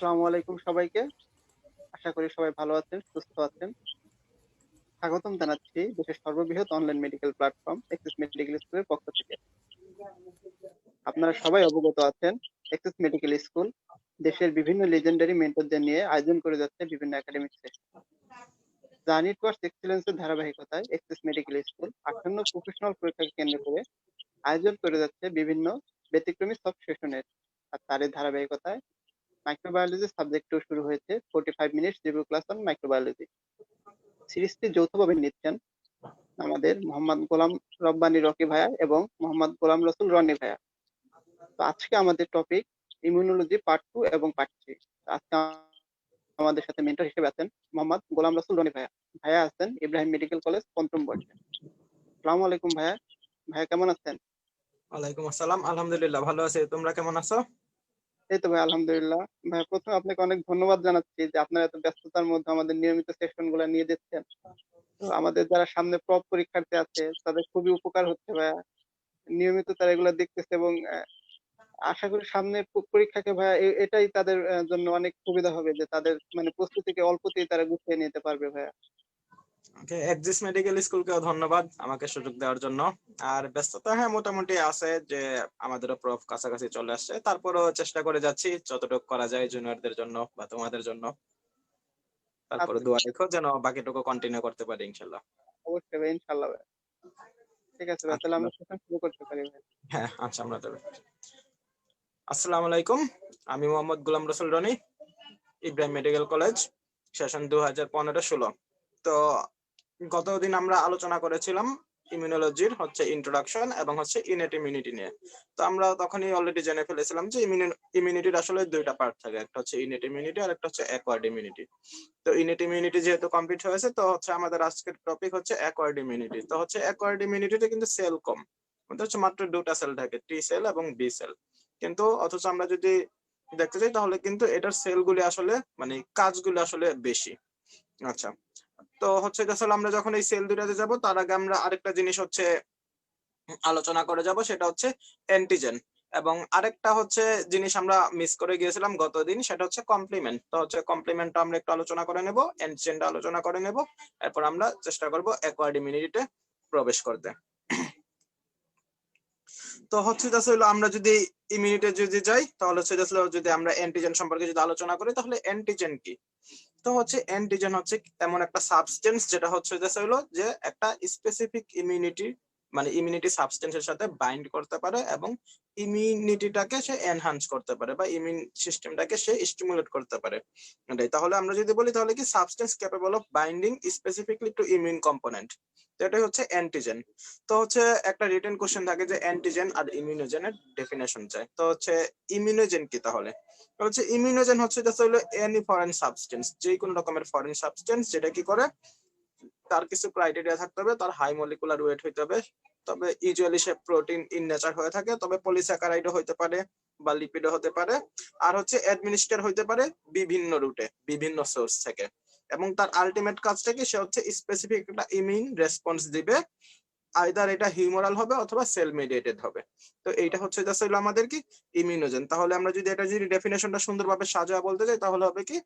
আসসালামু আলাইকুম সবাইকে। আশা করি সবাই ভালো আছেন, সুস্থ আছেন। স্বাগতম জানাচ্ছি দেশের সর্ববৃহৎ online medical platform axis medical স্কুলের পক্ষ থেকে। আপনারা সবাই অবগত আছেন, এক্সিস মেডিকেল স্কুল দেশের বিভিন্ন লেজেন্ডারি মেন্টরদের নিয়ে আয়োজন করে যাচ্ছে বিভিন্ন একাডেমিক সেশন। জার্নি টুয়ার্ডস এক্সিলেন্সের ধারাবাহিকতায় এক্সিস মেডিকেল স্কুল আসন্ন প্রফেশনাল পরীক্ষাকে কেন্দ্র করে আয়োজন করে যাচ্ছে বিভিন্ন ব্যতিক্রমী সব সেশনের। আর তারই ধারাবাহিকতায় মাইক্রোবায়োলজি সাবজেক্টও শুরু হয়েছে 45 minutes review class on microbiology. সিরিজটি যৌথভাবে নিচ্ছেন আমাদের মোহাম্মদ গোলাম রব্বানী রকি ভাইয়া এবং মোহাম্মদ গোলাম রসুল রনি ভাইয়া। তো আজকে আমাদের টপিক ইমিউনোলজি পার্ট 2 এবং পার্ট 3। আজকে আমাদের সাথে মেন্টর হিসেবে আছেন মোহাম্মদ গোলাম রসুল রনি ভাইয়া। ভাইয়া আছেন ইব্রাহিম মেডিকেল কলেজ পঞ্চম বর্ষে। আসসালামু আলাইকুম ভাইয়া। ভাইয়া কেমন আছেন? ওয়ালাইকুম আসসালাম, আলহামদুলিল্লাহ ভালো আছি। তোমরা কেমন আছো? এই তো ভাই আলহামদুলিল্লাহ। ভাইয়া প্রথমে আপনাকে অনেক ধন্যবাদ জানাচ্ছি যে আপনারা এত ব্যস্ততার মধ্যে আমাদের নিয়মিত সেশন গুলা নিয়ে দিচ্ছেন। তো আমাদের যারা সামনে প্রব পরীক্ষার্থী আছে তাদের খুবই উপকার হচ্ছে ভাইয়া। নিয়মিত তারা এগুলা দেখতেছে এবং আশা করি সামনে পরীক্ষাকে ভাইয়া এটাই তাদের জন্য অনেক সুবিধা হবে যে তাদের মানে প্রস্তুতিকে অল্পতেই তারা গুছিয়ে নিতে পারবে ভাইয়া। ওকে, এক্সিস মেডিকেল স্কুলকেও ধন্যবাদ আমাকে সুযোগ দেওয়ার জন্য। আর ব্যস্ততা হ্যাঁ মোটামুটি আছে, যে আমাদেরও প্রফ কাছাকাছি চলে আসছে, তারপরও চেষ্টা করে যাচ্ছি যতটুকু করা যায় জুনিয়রদের জন্য বা তোমাদের জন্য। তারপরে আচ্ছা, দোয়া রেখো যেন বাকিটুকু কন্টিনিউ করতে পারি ইনশাল্লাহ। অবশ্যই ভাই, ইনশাল্লাহ ভাই। ঠিক আছে ভাই, তাহলে আচ্ছা, আমরা সেশন শুরু করতে পারি ভাই। হ্যাঁ আচ্ছা আমরা তবে আসসালামু আলাইকুম। আমি Mohammad Golam Rasul Roni, Ibrahim medical college, session 2015-16। তো গতদিন আমরা আলোচনা করেছিলাম ইমিউনোলজির ইন্ট্রোডাকশন এবং ইনেট ইমিউনিটি নিয়ে। তো আমরা তখনই অলরেডি জেনে ফেলেছিলাম যে ইমিউনিটির আসলে দুইটা পার্ট থাকে, একটা হচ্ছে ইনেট ইমিউনিটি আর একটা হচ্ছে অ্যাকোয়ার্ড ইমিউনিটি। তো ইনেট ইমিউনিটি যেহেতু কমপ্লিট হয়েছে, তো আমাদের আজকের টপিক হচ্ছে অ্যাকোয়ার্ড ইমিউনিটি। তো অ্যাকোয়ার্ড ইমিউনিটিতে কিন্তু সেল কম, আমাদের মাত্র দুটা সেল থাকে, টি সেল এবং বি সেল। কিন্তু অথচ আমরা যদি দেখতে চাই তাহলে কিন্তু এটার সেলগুলি আসলে মানে কাজগুলো আসলে বেশি। আচ্ছা, তো আসলে আমরা যখন এই সেল দুটাতে যাব তার আগে আমরা আরেকটা জিনিস আলোচনা করে যাব, সেটা হচ্ছে অ্যান্টিজেন। এবং আরেকটা জিনিস আমরা মিস করে গিয়েছিলাম গতদিন, সেটা হচ্ছে কমপ্লিমেন্ট। তো কমপ্লিমেন্টটা আমরা একটু আলোচনা করে নেব, অ্যান্টিজেনটা আলোচনা করে নেব, এরপর আমরা চেষ্টা করব অ্যাকোয়ার্ড ইমিউনিটিতে প্রবেশ করতে। তো আমরা যদি ইমিউনিটি যদি যাই তাহলে যদি আমরা অ্যান্টিজেন সম্পর্কে যদি আলোচনা করি তাহলে অ্যান্টিজেন কি? তো অ্যান্টিজেন এমন একটা সাবস্টেন্স যেটা যে একটা স্পেসিফিক ইমিউনিটি মানে ইমিউনিটি সাবস্টেন্সের সাথে বাইন্ড করতে পারে এবং ইমিউনিটিটাকে সে এনহান্স করতে পারে বা ইমিউন সিস্টেমটাকে সে স্টিমুলেট করতে পারে। তাহলে আমরা যদি বলি তাহলে কি substance capable of binding specifically to immune component. তো এটাই অ্যান্টিজেন। তো একটা রিটেন কোশ্চেন থাকে যে অ্যান্টিজেন আর ইমিউনোজেনের ডেফিনেশন চাই। তো ইমিউনোজেন কি? তাহলে ইমিউনোজেন হলো এনি ফরেন সাবস্টেন্স, যে কোনো রকমের ফরেন সাবস্টেন্স যেটা কি করে, তার কিছু ক্রাইটেরিয়া থাকতে হবে, তার হাই মলিকুলার ওয়েট হইতে হবে, তবে usually say protein in nature হয়ে থাকে, তবে পলিস্যাকারাইডও হইতে পারে বা লিপিডও হতে পারে, আর অ্যাডমিনিস্টার হইতে পারে বিভিন্ন রুটে বিভিন্ন সোর্স থেকে, এবং তার আলটিমেট কাজটা কি, সে স্পেসিফিক একটা ইমিউন রেসপন্স দিবে, আইদার এটা হিউমারাল হবে অথবা সেল মেডিয়েটেড হবে। তো এইটা হলো আমাদের কি ইমিউনোজেন। তাহলে আমরা যদি এটা যদি ডেফিনেশনটা সুন্দরভাবে সাজায় বলতে যাই তাহলে হবে কি,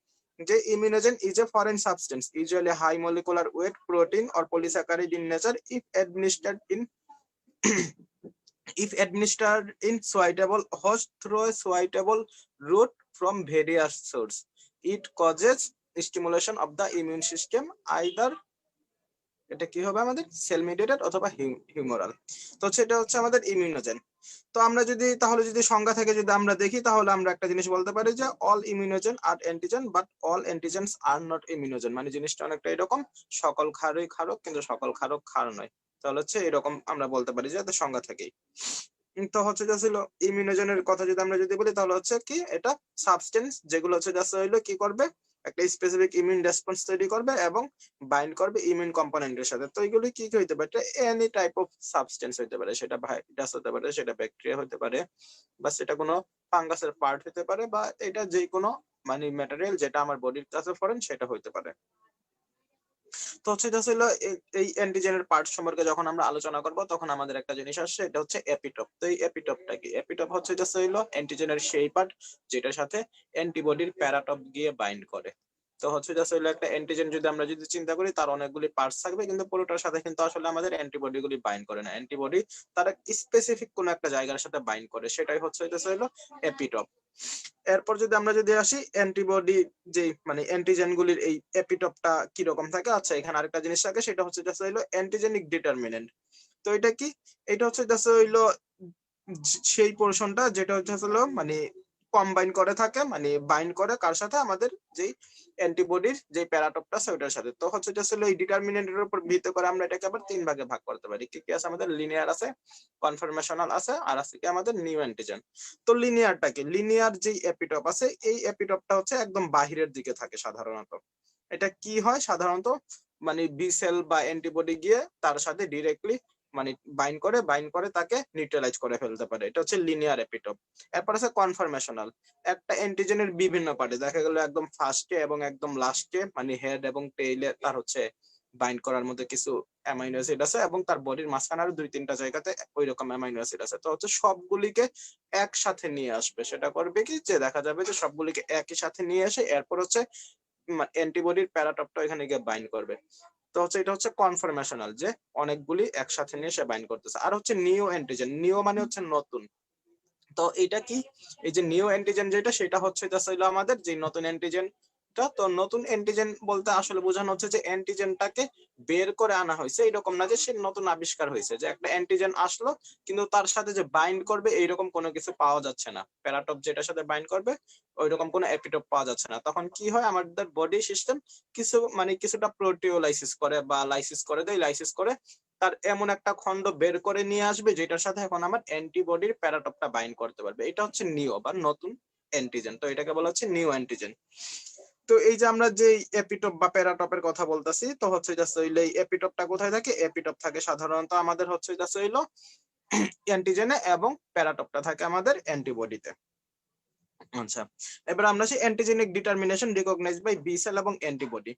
যে immunogen is a foreign substance usually high molecular weight protein or polysaccharide in nature if administered in suitable host through a suitable route from various source. It causes stimulation of the immune system either এটা কি হবে আমাদের sell mediated অথবা humeral. তো এটা আমাদের immunogen. তো আমরা যদি সংজ্ঞা থেকে যদি আমরা দেখি তাহলে আমরা একটা জিনিস বলতে পারি যে all immunogen are antigen but all antigens are not immunogen. মানে জিনিসটা অনেকটা এরকম, সকল ক্ষারই ক্ষারক কিন্তু সকল ক্ষারক ক্ষার নয়। তাহলে এরকম আমরা বলতে পারি যে সংজ্ঞা থেকেই। তো যে ছিল ইমিউনোজেনের কথা যদি আমরা যদি বলি তাহলে কি, এটা সাবস্টেন্স যেগুলো হইলো কি করবে, একটা স্পেসিফিক ইমিউন রেসপন্স তৈরি করবে এবং বাইন্ড করবে ইমিউন কম্পোনেন্টের সাথে। তো এগুলি কি হইতে পারে, এনি টাইপ অফ সাবস্টেন্স হইতে পারে, সেটা ভাইরাস হতে পারে, সেটা ব্যাকটেরিয়া হতে পারে, বা সেটা কোনো ফাঙ্গাসের পার্ট হতে পারে, বা এটা যে কোনো মানে ম্যাটেরিয়াল যেটা আমার বডির কাছে ফরেন সেটা হইতে পারে। তো হচ্ছে এটা ছিল এই অ্যান্টিজেনের পার্ট সম্পর্কে যখন আমরা আলোচনা করব তখন আমাদের একটা জিনিস আসছে, এটা হচ্ছে এপিটপ। তো এই এপিটপটা কি? এপিটপ হচ্ছে এটা ছিল অ্যান্টিজেনের সেই পার্ট যেটার সাথে অ্যান্টিবডির প্যারাটপ গিয়ে বাইন্ড করে। তো হচ্ছে এটা ছিল একটা অ্যান্টিজেন, যদি আমরা যদি চিন্তা করি তার অনেকগুলি পার্টস থাকবে, কিন্তু পুরোটার সাথে কিন্তু আসলে আমাদের অ্যান্টিবডি গুলি বাইন্ড করে না। অ্যান্টিবডি তারা স্পেসিফিক কোন একটা জায়গার সাথে বাইন্ড করে, সেটাই হচ্ছে এটা ছিল এপিটপ। এরপর যদি আমরা যদি আসি অ্যান্টিবডি যে মানে অ্যান্টিজেন গুলির এই এপিটপটা কি রকম থাকে, আচ্ছা এখানে আরেকটা জিনিস থাকে, সেটা হচ্ছে জাস্ট হইলো অ্যান্টিজেনিক ডিটারমিনেন্ট। তো এটা কি? এটা হচ্ছে জাস্ট হইলো সেই পোরশনটা যেটা হচ্ছে হলো মানে কম্বাইন করে থাকে, মানে বাইন্ড করে কার সাথে? আমাদের যেই অ্যান্টিবডির যে প্যারাটপটা আছে ওটার সাথে। তো হচ্ছে এটা হলো এই ডিটারমিনেন্টের উপর ভিত্তি করে আমরা এটাকে আবার তিন ভাগে ভাগ করতে পারি। কি কি আছে আমাদের? লিনিয়ার আছে, কনফার্মেশনাল আছে, আর আছে কি আমাদের নিউ অ্যান্টিজেন। তো লিনিয়ারটা কি? লিনিয়ার যে এপিটপ আছে এই এপিটপটা হচ্ছে একদম বাহিরের দিকে থাকে সাধারণত। এটা কি হয় সাধারণত? মানে বি সেল বা অ্যান্টিবডি গিয়ে তার সাথে ডিরেক্টলি মানে বাইন্ড করে তাকে নিউট্রালাইজ করে ফেলতে পারে, এটা হচ্ছে লিনিয়ার এপিটপ। এরপর আছে কনফার্মেশনাল। একটা অ্যান্টিজেনের বিভিন্ন পার্টে দেখা গেল একদম ফার্স্টে এবং একদম লাস্টে মানে হেড এবং টেইলে তার হচ্ছে বাইন্ড করার মধ্যে কিছু অ্যামাইনো অ্যাসিড আছে, এবং তার বডির মাঝখানে আরো 2-3টা জায়গাতে ওই রকম অ্যামাইনো অ্যাসিড আছে। তো হচ্ছে সবগুলিকে একসাথে নিয়ে আসবে, সেটা করবে কি যে দেখা যাবে যে সবগুলিকে একই সাথে নিয়ে এসে এরপর হচ্ছে অ্যান্টিবডির প্যারাটপটা এখানে গিয়ে বাইন্ড করবে। তো হচ্ছে এটা হচ্ছে কনফার্মেশনাল, যে অনেকগুলি একসাথে নিয়ে সে বাইন্ড করতেছে। আর হচ্ছে নিও অ্যান্টিজেন। নিও মানে হচ্ছে নতুন। তো এটা কি? এই যে নিও অ্যান্টিজেন যেটা, সেটা হচ্ছে আমাদের যে নতুন অ্যান্টিজেন। তো নতুন অ্যান্টিজেন বলতে আসলে বোঝানো হচ্ছে যে অ্যান্টিজেনটাকে বের করে আনা হয়েছে, এরকম না যে সে নতুন আবিষ্কার হয়েছে, যে একটা অ্যান্টিজেন আসলো কিন্তু তার সাথে যে বাইন্ড করবে এইরকম কোনো কিছু পাওয়া যাচ্ছে না। প্যারাটপ যেটার সাথে বাইন্ড করবে ওইরকম কোনো এপিটপ পাওয়া যাচ্ছে না। তখন কি হয়? আমাদের বডি সিস্টেম কিছু মানে কিছুটা প্রোটিওলাইসিস করে বা লাইসিস করে দেয়, লাইসিস করে তার এমন একটা খন্ড বের করে নিয়ে আসবে যেটার সাথে এখন আমার অ্যান্টিবডির প্যারাটপটা বাইন্ড করতে পারবে। এটা হচ্ছে নিও বা নতুন অ্যান্টিজেন। তো এটাকে বলা হচ্ছে নিও অ্যান্টিজেন। তো এই যে আমরা যে এপিটপ বা প্যারাটপের কথা বলতেছি, তো হচ্ছে জাস্ট হইলো এই এপিটপটা কোথায় থাকে? এপিটপ থাকে সাধারণত আমাদের হচ্ছে জাস্ট হইলো অ্যান্টিজেনে, এবং প্যারাটপটা থাকে আমাদের অ্যান্টিবডিতে। আচ্ছা, এবার আমরা আসি antigenic determination recognised by B cell এবং অ্যান্টিবডি।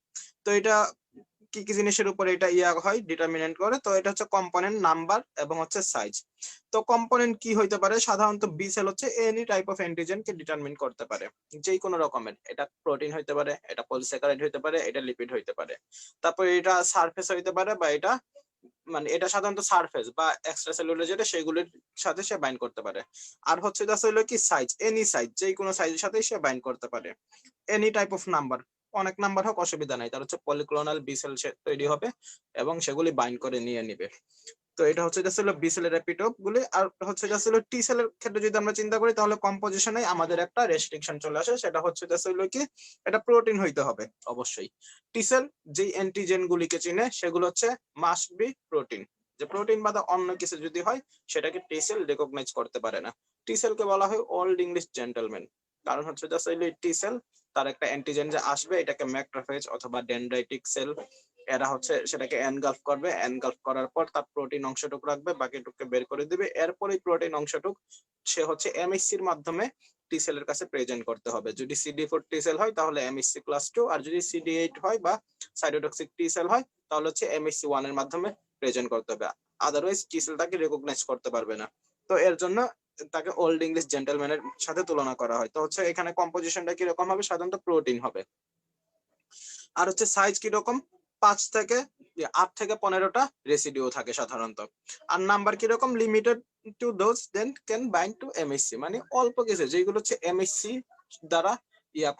তো এটা কি কি জিনিসের উপর এটা হয় ডিটারমিনেন্ট করে? তো এটা হচ্ছে কম্পোনেন্ট, নাম্বার এবং হচ্ছে সাইজ। তো কম্পোনেন্ট কি হইতে পারে? সাধারণত বি সেল হচ্ছে any type of antigen K determine করতে পারে, যে কোনো রকমের। এটা প্রোটিন হইতে পারে, এটা পলিস্যাকারাইড হইতে পারে, এটা লিপিড হইতে পারে। তারপর এটা সারফেস হইতে পারে, বা এটা মানে এটা সাধারণত সারফেস বা এক্সট্রা সেলুলার যেটা সেগুলোর সাথে সে বাইন্ড করতে পারে। আর হচ্ছে জাস্ট হলো কি সাইজ, এনি সাইজ, যে কোনো সাইজের সাথে সে বাইন্ড করতে পারে। এনি টাইপ অফ নাম্বার, অনেক নাম্বার হোক অসুবিধা নাই, তার হচ্ছে পলিক্লোনাল বি সেল তৈরি হবে এবং সেগুলি বাইন্ড করে নিয়ে নিবে। তো এটা হচ্ছে জাস্ট হলো বি সেলের এপিটপ গুলি। আর হচ্ছে জাস্ট হলো টি সেলের ক্ষেত্রে যদি আমরা চিন্তা করি তাহলে কম্পোজিশনে আমাদের একটা রেস্ট্রিকশন চলে আসে, সেটা হচ্ছে জাস্ট হলো কি এটা প্রোটিন হইতে হবে অবশ্যই। টি সেল যে অ্যান্টিজেন গুলিকে চিনে সেগুলো হচ্ছে মাস্ট বি প্রোটিন। যে প্রোটিন বাদে অন্য কিছু যদি হয় সেটাকে টি সেল রিকগনাইজ করতে পারে না। টি সেলকে বলা হয় ওল্ড ইংলিশ জেন্টলম্যান, কারণ হচ্ছে জাস্ট হলো টি সেল তার একটা অ্যান্টিজেন যে আসবে এটাকে ম্যাক্রোফেজ অথবা ডেনড্রাইটিক সেল এরা হচ্ছে সেটাকে এনগালফ করবে, এনগালফ করার পর তার প্রোটিন অংশটুকু রাখবে, বাকিটুকুকে বের করে দিবে। এরপর এই প্রোটিন অংশটুক সে হচ্ছে এমএসসির মাধ্যমে টি সেলের কাছে প্রেজেন্ট করতে হবে। যদি CD4 টি সেল হয় তাহলে এমএসসি ক্লাস 2, আর যদি CD8 হয় বা সাইটোটক্সিক টি সেল হয় তাহলে হচ্ছে এমএসসি 1 এর মাধ্যমে প্রেজেন্ট করতে হবে। আদারওয়াইজ টি সেল তাকে রেকগনাইজ করতে পারবে না। তো এর জন্য তাকে ওল্ড ইংলিশ জেন্টলম্যানের সাথে তুলনা করা হয়। তো হচ্ছে এখানে কম্পোজিশনটা কিরকম হবে? সাধারণত প্রোটিন হবে। আর হচ্ছে সাইজ কিরকম? 8 থেকে 15টা রেসিডিউ থাকে সাধারণত। আর নাম্বার কিরকম? Limited to those then can bind to MHC, মানে অল্প কিছু যেগুলো হচ্ছে এমএসসি দ্বারা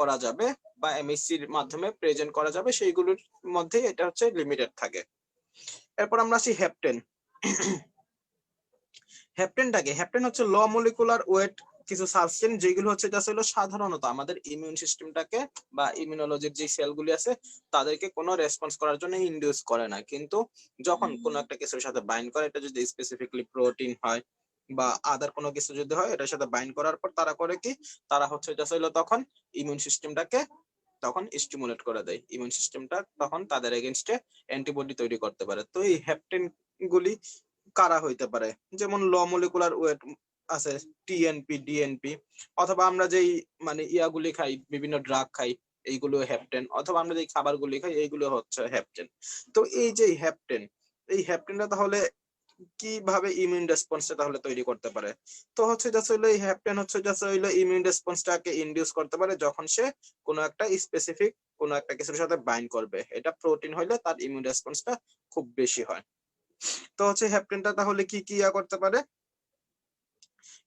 করা যাবে বা এমএসসির মাধ্যমে প্রেজেন্ট করা যাবে, সেইগুলোর মধ্যে এটা হচ্ছে লিমিটেড থাকে। এরপর আমরা আসি হেপটেন। হেপটেনটাকে, হেপটেন হচ্ছে লো মলিকুলার ওয়েট কিছু সাবস্টেন্স যেগুলো হচ্ছে এটা ছিল সাধারণত আমাদের ইমিউন সিস্টেমটাকে বা ইমিউনোলজির যে সেলগুলি আছে তাদেরকে কোনো রেসপন্স করার জন্য ইনডিউস করে না, কিন্তু যখন কোনো একটা কিছুর সাথে বাইন্ড করে, এটা যদি স্পেসিফিকলি প্রোটিন হয় বা আদার কোনো কিছু যদি হয়, এটার সাথে বাইন্ড করার পর তারা করে কি, তারা হচ্ছে এটা ছিল তখন ইমিউন সিস্টেমটাকে তখন স্টিমুলেট করে দেয়। ইমিউন সিস্টেমটা তখন তাদের এগেইনস্টে অ্যান্টিবডি তৈরি করতে পারে। তো এই হেপটেন গুলি কারা হইতে পারে? যেমন লো মলিকুলার ওয়েট আছে টিএনপি, ডিএনপি, অথবা আমরা যেই মানে ইয়াগুলি খাই, বিভিন্ন ড্রাগ খাই, এইগুলো হ্যাপটেন, অথবা আমরা যে খাবারগুলি খাই এইগুলো হচ্ছে হ্যাপটেন। তো এই যে হ্যাপটেন, এই হ্যাপটেনটা তাহলে কিভাবে ইমিউন রেসপন্সটা তাহলে তৈরি করতে পারে? তো হচ্ছে জাস্ট হইলো এই হ্যাপটেন হচ্ছে জাস্ট হইলো ইমিউন রেসপন্সটাকে ইনডিউস করতে পারে যখন সে কোনো একটা স্পেসিফিক কোনো একটা কিছুর সাথে বাইন্ড করবে। এটা প্রোটিন হইলে তার ইমিউন রেসপন্সটা খুব বেশি হয়। তো হচ্ছে হ্যাপটেনটা তাহলে কি কি করতে পারে?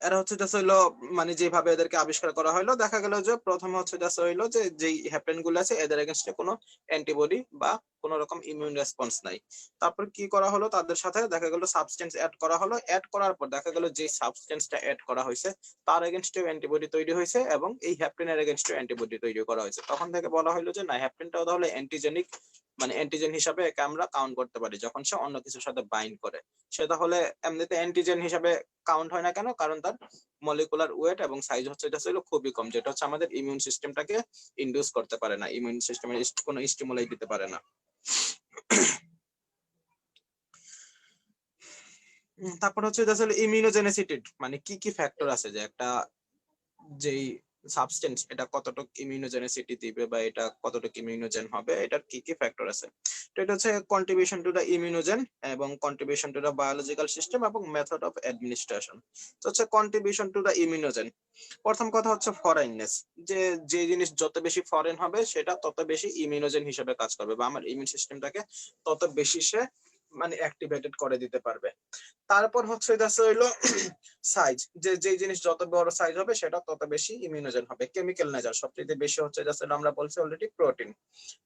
এরা হচ্ছে জাস্ট হইলো মানে যেভাবে এদেরকে আবিষ্কার করা হলো, দেখা গেল যে প্রথমে হচ্ছে জাস্ট হইলো যে যেই হ্যাপটেন গুলো আছে এদের এগেনস্টে কোনো অ্যান্টিবডি বা কোনো রকম ইমিউন রেসপন্স নাই। তারপর কি করা হলো, তাদের সাথে দেখা গেল সাবস্টেন্স অ্যাড করা হলো। অ্যাড করার পর দেখা গেল যে সাবস্টেন্সটা অ্যাড করা হয়েছে তার এগেনস্টে অ্যান্টিবডি তৈরি হয়েছে এবং এই হ্যাপটেনের এগেনস্টে অ্যান্টিবডি তৈরি করা হয়েছে। তখন থেকে বলা হলো যে না, হ্যাপটেনটাও তাহলে অ্যান্টিজেনিক, মানে অ্যান্টিজেন হিসাবে একে আমরা কাউন্ট করতে পারি যখন সে অন্য কিছুর সাথে বাইন্ড করে। সে তাহলে এমনিতে অ্যান্টিজেন হিসাবে কাউন্ট হয় না কেন? কারণ তার মলিকুলার ওয়েট এবং সাইজ হচ্ছে এটা ছিল খুবই কম, যেটা হচ্ছে আমাদের ইমিউন সিস্টেমটাকে ইনডিউস করতে পারে না, ইমিউন সিস্টেমে কোনো স্টিমুলাই দিতে পারে না। তারপর হচ্ছে আসলে ইমিউনোজেনেসিটি, মানে কি কি ফ্যাক্টর আছে যে একটা যেই সাবস্টেন্স এটা কতটুকু ইমিউনোজেনেসিটি দিবে বা এটা কতটুকু ইমিউনোজেন হবে, এটার কি কি ফ্যাক্টর আছে। তো এটা হচ্ছে কন্ট্রিবিউশন টু দ্য ইমিউনোজেন এবং contribution to the biological system এবং মেথড অফ অ্যাডমিনিস্ট্রেশন। তো হচ্ছে কন্ট্রিবিউশন টু দ্য ইমিউনোজেন, প্রথম কথা হচ্ছে ফরেননেস, যে যে জিনিস যত বেশি ফরেন হবে সেটা তত বেশি ইমিউনোজেন হিসেবে কাজ করবে বা আমার ইমিউন সিস্টেমটাকে তত বেশি সে মানে অ্যাক্টিভেটেড করে দিতে পারবে। তারপর হচ্ছে হইলো সাইজ, যে যে জিনিস যত বড় সাইজ হবে সেটা তত বেশি ইমিউনোজেন হবে। কেমিক্যাল নেচার, সবচেয়ে বেশি হচ্ছে আমরা বলছি অলরেডি প্রোটিন।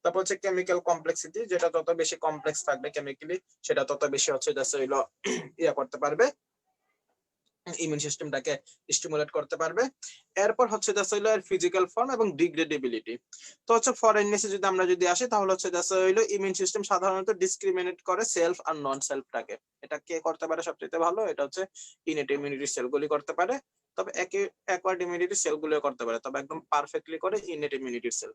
তারপর হচ্ছে কেমিক্যাল কমপ্লেক্সিটি, যেটা তত বেশি কমপ্লেক্স থাকবে কেমিক্যালি সেটা তত বেশি হচ্ছে হইলো ইয়া করতে পারবে, ইমিউন সিস্টেমটাকে স্টিমুলেট করতে পারবে। এরপর হচ্ছে হইলো এর ফিজিক্যাল ফর্ম এবং ডিগ্রেডেবিলিটি। তো হচ্ছে ফরেননেসে যদি আমরা যদি আসি তাহলে হচ্ছে হইলো ইমিউন সিস্টেম সাধারণত ডিসক্রিমিনেট করে সেলফ আর নন সেলফটাকে। এটা কে করতে পারে সবচেয়ে ভালো? এটা হচ্ছে ইনেট ইমিউনিটি সেলগুলি করতে পারে। তবে অ্যাকোয়ার্ড ইমিউনিটি সেলগুলো করতে পারে, তবে একদম পারফেক্টলি করে ইনেট ইমিউনিটি সেল।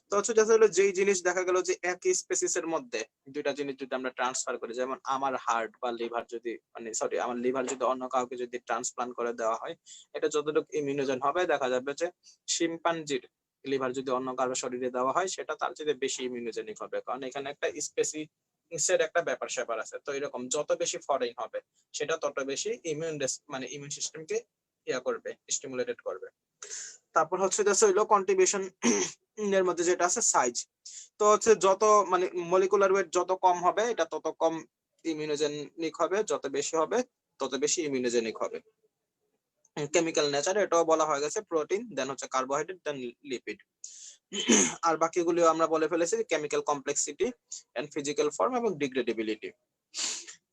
তো হচ্ছে হলো যেই জিনিস দেখা গেল যে একই স্পেসিসের মধ্যে দুইটা জিনিস যদি আমরা ট্রান্সফার করি, যেমন আমার হার্ট বা লিভার যদি, মানে সরি আমার লিভার যদি অন্য কাউকে যদি ট্রান্সপ্লান্ট করে দেওয়া হয়, এটা যতটুকু ইমিউনোজেন হবে দেখা যাবে যে শিম্পাঞ্জির লিভার যদি অন্য কারো শরীরে দেওয়া হয় সেটা তার চেয়ে বেশি ইমিউনোজেনিক হবে, কারণ এখানে একটা স্পেসিসের একটা ব্যাপার স্যাপার আছে। তো এরকম যত বেশি ফরেন হবে সেটা তত বেশি মানে ইমিউন সিস্টেমকে ইয়া করবে, স্টিমুলেটেড করবে। তারপর হচ্ছে হইলো কন্ট্রিবিউশন এর মধ্যে যেটা আছে সাইজ। তো হচ্ছে যত মানে মলিকুলার ওয়েট যত কম হবে এটা তত কম ইমিউনোজেনিক হবে, যত বেশি হবে তত বেশি ইমিউনোজেনিক হবে। কেমিক্যাল নেচার, এটাও বলা হয়ে গেছে প্রোটিন, দেন হচ্ছে কার্বোহাইড্রেট, দেন লিপিড। আর বাকিগুলো আমরা বলে ফেলেছি chemical complexity and physical form এবং ডিগ্রেডেবিলিটি।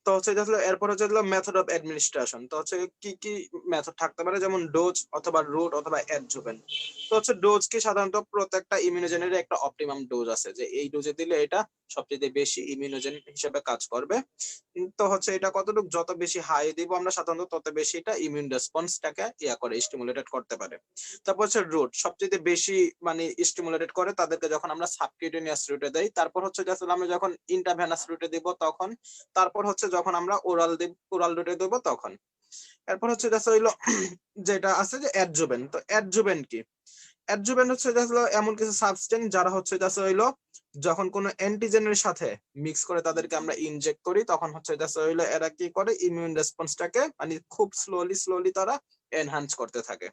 তো হচ্ছে এরপর হচ্ছে মেথড অফ অ্যাডমিনিস্ট্রেশন। তো হচ্ছে কি কি মেথড থাকতে পারে, যেমন ডোজ অথবা রুট অথবা অ্যাডজুভেন। তো হচ্ছে ডোজ কি সাধারণত প্রত্যেকটা ইমিউনোজেনের একটা অপটিমাম ডোজ আছে, যে এই ডোজে দিলে এটা সবচেয়ে বেশি ইমিউনোজেন হিসেবে কাজ করবে। তো হচ্ছে এটা কতটুকু যত বেশি হাই দিব আমরা সাধারণত তত বেশি এটা ইমিউন রেসপন্সটাকে ইয়া করে স্টিমুলেটেড করতে পারে। তারপর হচ্ছে রুট, সবচেয়ে বেশি মানে স্টিমুলেটেড করে তাদেরকে যখন আমরা সাবকিউটেনিয়াস রুটে দেই। তারপর হচ্ছে আমরা যখন ইন্টারভেনাস রুটে দিব তখন। তারপর হচ্ছে যখন আমরা ওরাল রুটে দেবো তখন। এরপর হচ্ছে হইলো যেটা আছে যে অ্যাডজুভেন্ট। তো অ্যাডজুভেন্ট কি? অ্যাডজুভেন্ট হচ্ছে এমন কিছু সাবস্টেন্স যারা হচ্ছে হইলো যখন কোনো অ্যান্টিজেনের সাথে মিক্স করে তাদেরকে আমরা ইনজেক্ট করি তখন হচ্ছে হইলো এরা কি করে ইমিউন রেসপন্সটাকে মানে খুব স্লোলি তারা এনহান্স করতে থাকে।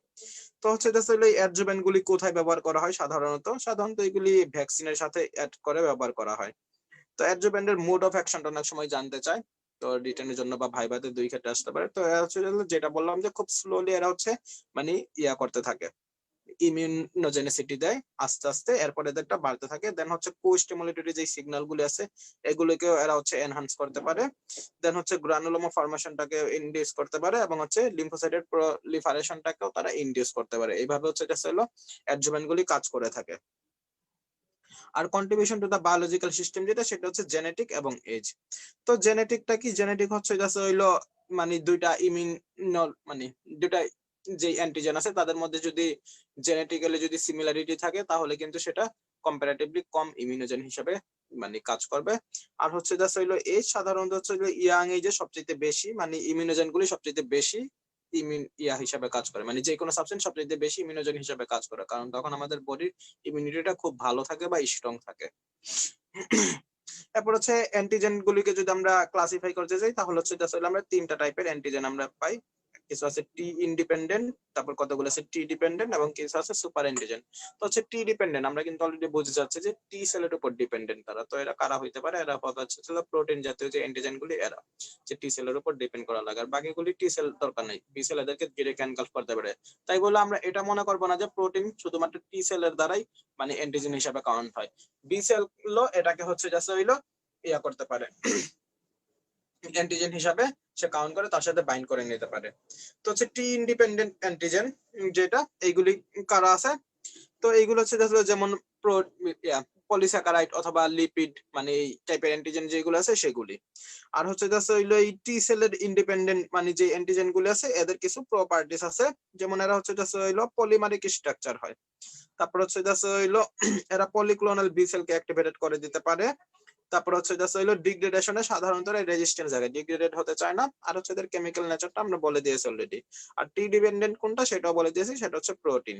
তো হচ্ছে হইলো এই অ্যাডজুভেন্ট গুলি কোথায় ব্যবহার করা হয়? সাধারণত এগুলি ভ্যাকসিনের সাথে অ্যাড করে ব্যবহার করা হয়। তো অ্যাডজুভেন্টের মোড অফ অ্যাকশনটা অনেক সময় জানতে চায়, তো রিটার্নের জন্য বা ভাইভাতে দুই ক্ষেত্রে আসতে পারে। তো এরা হচ্ছে যেটা বললাম যে খুব স্লোলি এরা হচ্ছে মানে ইয়া করতে থাকে, ইমিউনোজেনিসিটি দেয় আস্তে আস্তে, এরপর এদেরটা বাড়তে থাকে। দেন হচ্ছে কোস্টিমুলেটরি যে সিগন্যাল গুলি আছে এগুলোকেও এরা হচ্ছে এনহান্স করতে পারে। দেন হচ্ছে গ্রানুলোমা ফরমেশনটাকে ইনডিউস করতে পারে এবং হচ্ছে লিম্ফোসাইটের প্রলিফারেশনটাকেও তারা ইনডিউস করতে পারে। এইভাবে হচ্ছে এটা হলো অ্যাডজুভেন্ট গুলি কাজ করে থাকে। আর contribution to the biological system যেটা, সেটা হচ্ছে জেনেটিক এবং এজ। তো জেনেটিকটা কি? জেনেটিক হচ্ছে হইলো মানে দুইটা মানে দুইটা যে অ্যান্টিজেন আছে তাদের মধ্যে যদি জেনেটিক্যালি যদি সিমিলারিটি থাকে তাহলে কিন্তু সেটা কম্পারেটিভলি কম ইমিউনোজেন হিসেবে মানে কাজ করবে। আর হচ্ছে হইলো এজ, সাধারণত হচ্ছে ইয়াং এজে সবচেয়ে বেশি মানে ইমিউনোজেন গুলি সবচেয়ে বেশি হিসাবে কাজ করে, মানে যে কোনো সাবস্টেন্স সবচেয়ে বেশি ইমিউনোজেন হিসাবে কাজ করে, কারণ তখন আমাদের বডির ইমিউনিটিটা খুব ভালো থাকে বা স্ট্রং থাকে। এরপর হচ্ছে অ্যান্টিজেন গুলিকে যদি আমরা ক্লাসিফাই করতে যাই তাহলে হচ্ছে আসলে আমরা তিনটা টাইপের অ্যান্টিজেন আমরা পাই। কিছু আছে টি ইন্ডিপেন্ডেন্ট, তারপর কতগুলো আছে টি ডিপেন্ডেন্ট, এবং কিছু আছে সুপার অ্যান্টিজেন। তো হচ্ছে টি ডিপেন্ডেন্ট আমরা কিন্তু অলরেডি বুঝে যাচ্ছে যে টি সেলের উপর ডিপেন্ডেন্ট তারা। তো এরা কারা হইতে পারে? এরা হচ্ছে প্রোটিন জাতীয় যে অ্যান্টিজেন গুলি, এরা যে টি সেলের উপর ডিপেন্ড করা লাগে। আর বাকিগুলি টি সেল দরকার নাই, বি সেল এদেরকে ডিরেক্ট এনকালফ করতে পারে। তাই বলে আমরা এটা মনে করবো না যে প্রোটিন শুধুমাত্র টি সেলের দ্বারাই মানে অ্যান্টিজেন হিসাবে কাউন্ট হয়। বি সেল এটাকে হচ্ছে জাস্ট হইলো ইয়া করতে পারে, অ্যান্টিজেন হিসাবে সে কাউন্ট করে, তার সাথে বাইন্ড করে নিতে পারে। তো হচ্ছে টি ইন্ডিপেন্ডেন্ট অ্যান্টিজেন যেটা, এইগুলি কারা আছে? তো এইগুলো হচ্ছে যেমন পলিস্যাকারাইড অথবা লিপিড, মানে এই টাইপের অ্যান্টিজেন যেগুলো আছে সেগুলি। আর হচ্ছে হইলো এই টি সেলের ইন্ডিপেন্ডেন্ট মানে যে অ্যান্টিজেন গুলো আছে এদের কিছু প্রপার্টিস আছে, যেমন এরা হচ্ছে হইলো পলিমারিক স্ট্রাকচার হয়। তারপর হচ্ছে হইলো এরা পলিক্লোনাল বি সেলকে অ্যাক্টিভেটেড করে দিতে পারে। তারপর হচ্ছে হইলো ডিগ্রেডেশনে সাধারণত রেজিস্ট্যান্স থাকে, ডিগ্রেডেড হতে চায় না। আর হচ্ছে এদের কেমিক্যাল নেচারটা আমরা বলে দিয়েছি অলরেডি। আর টি ডিপেন্ডেন্ট কোনটা সেটাও বলে দিয়েছি, সেটা হচ্ছে প্রোটিন।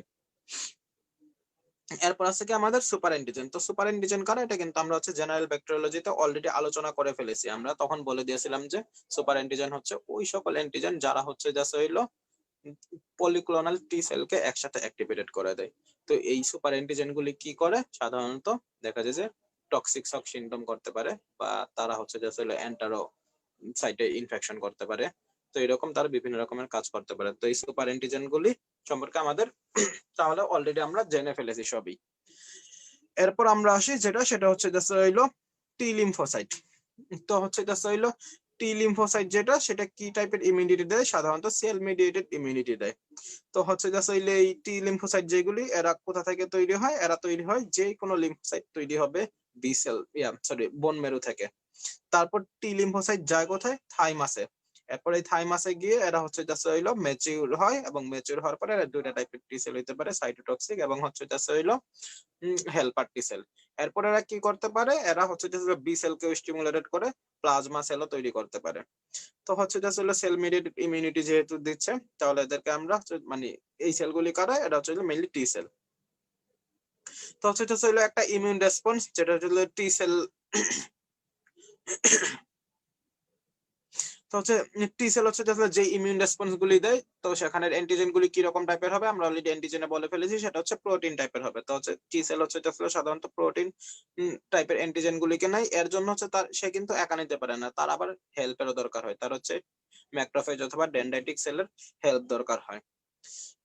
এরপর আছে কি আমাদের সুপার অ্যান্টিজেন। তো সুপার অ্যান্টিজেন কারা? এটা কিন্তু আমরা হচ্ছে জেনারেল ব্যাকটেরিওলজিতে অলরেডি আলোচনা করে ফেলেছি। আমরা তখন বলে দিয়েছিলাম যে সুপার অ্যান্টিজেন হচ্ছে ওই সকল অ্যান্টিজেন যারা হচ্ছে হইলো পলিক্লোনাল টি সেলকে একসাথে অ্যাক্টিভেটেড করে দেয়। তো এই সুপার অ্যান্টিজেন গুলি কি করে? সাধারণত দেখা যায় যে টক্সিক শক সিনড্রোম করতে পারে, বা তারা হচ্ছে এন্টারো সাইটে ইনফেকশন করতে পারে। তো এরকম তারা বিভিন্ন রকমের কাজ করতে পারে। তো এই সুপার অ্যান্টিজেন গুলি সম্পর্কে আমাদের তাহলে অলরেডি আমরা জেনে ফেলেছি সবই। এরপর আমরা আসি সেটা হচ্ছে হইলো টি লিম্ফোসাইট। তো হচ্ছে হইলো টি লিম্ফোসাইট যেটা, সেটা কি টাইপের ইমিউনিটি দেয়? সাধারণত সেল মিডিয়েটেড ইমিউনিটি দেয়। তো হচ্ছে হইলে এই টি লিম্ফোসাইট যেগুলি, এরা কোথা থেকে তৈরি হয়? এরা তৈরি হয় যে কোনো লিম্ফোসাইট তৈরি হবে বি সেল বোন মেরু থেকে। তারপর টি লিম্ফোসাইট যায় কোথায়? থাইমাসে। এরপর এই থাইমাসে গিয়ে এরা হচ্ছে হইলো ম্যাচিউর হয়, এবং ম্যাচিউর হওয়ার পরে এরা দুইটা টাইপের টি সেল হইতে পারে, সাইটোটক্সিক এবং হচ্ছে হইলো হেল্পার টি সেল। এরপর এরা কি করতে পারে? এরা হচ্ছে বি সেলকে স্টিমুলেটেড করে প্লাজমা সেলও তৈরি করতে পারে। তো হচ্ছে সেল মিডিয়েটেড ইমিউনিটি যেহেতু দিচ্ছে, তাহলে এদেরকে আমরা মানে এই সেলগুলি কারা? এটা হচ্ছে মেইনলি টি সেল। তো হচ্ছে হলো একটা ইমিউন রেসপন্স, যেটা হলো টি সেল। তো হচ্ছে টি সেল হচ্ছে যে ইমিউন রেসপন্স গুলি দেয়, তো সেখানে অ্যান্টিজেন গুলি কি রকম টাইপের হবে আমরা অলরেডি অ্যান্টিজেনে বলে ফেলেছি, সেটা হচ্ছে প্রোটিন টাইপের হবে। তো হচ্ছে টি সেল হচ্ছে সাধারণত প্রোটিন টাইপের অ্যান্টিজেন গুলিকে নেয়। এর জন্য হচ্ছে তার সে কিন্তু একা নিতে পারে না, তার আবার হেল্পেরও দরকার হয়। তার হচ্ছে ম্যাক্রোফেজ অথবা ডেনড্রাইটিক সেলের হেল্প দরকার হয়।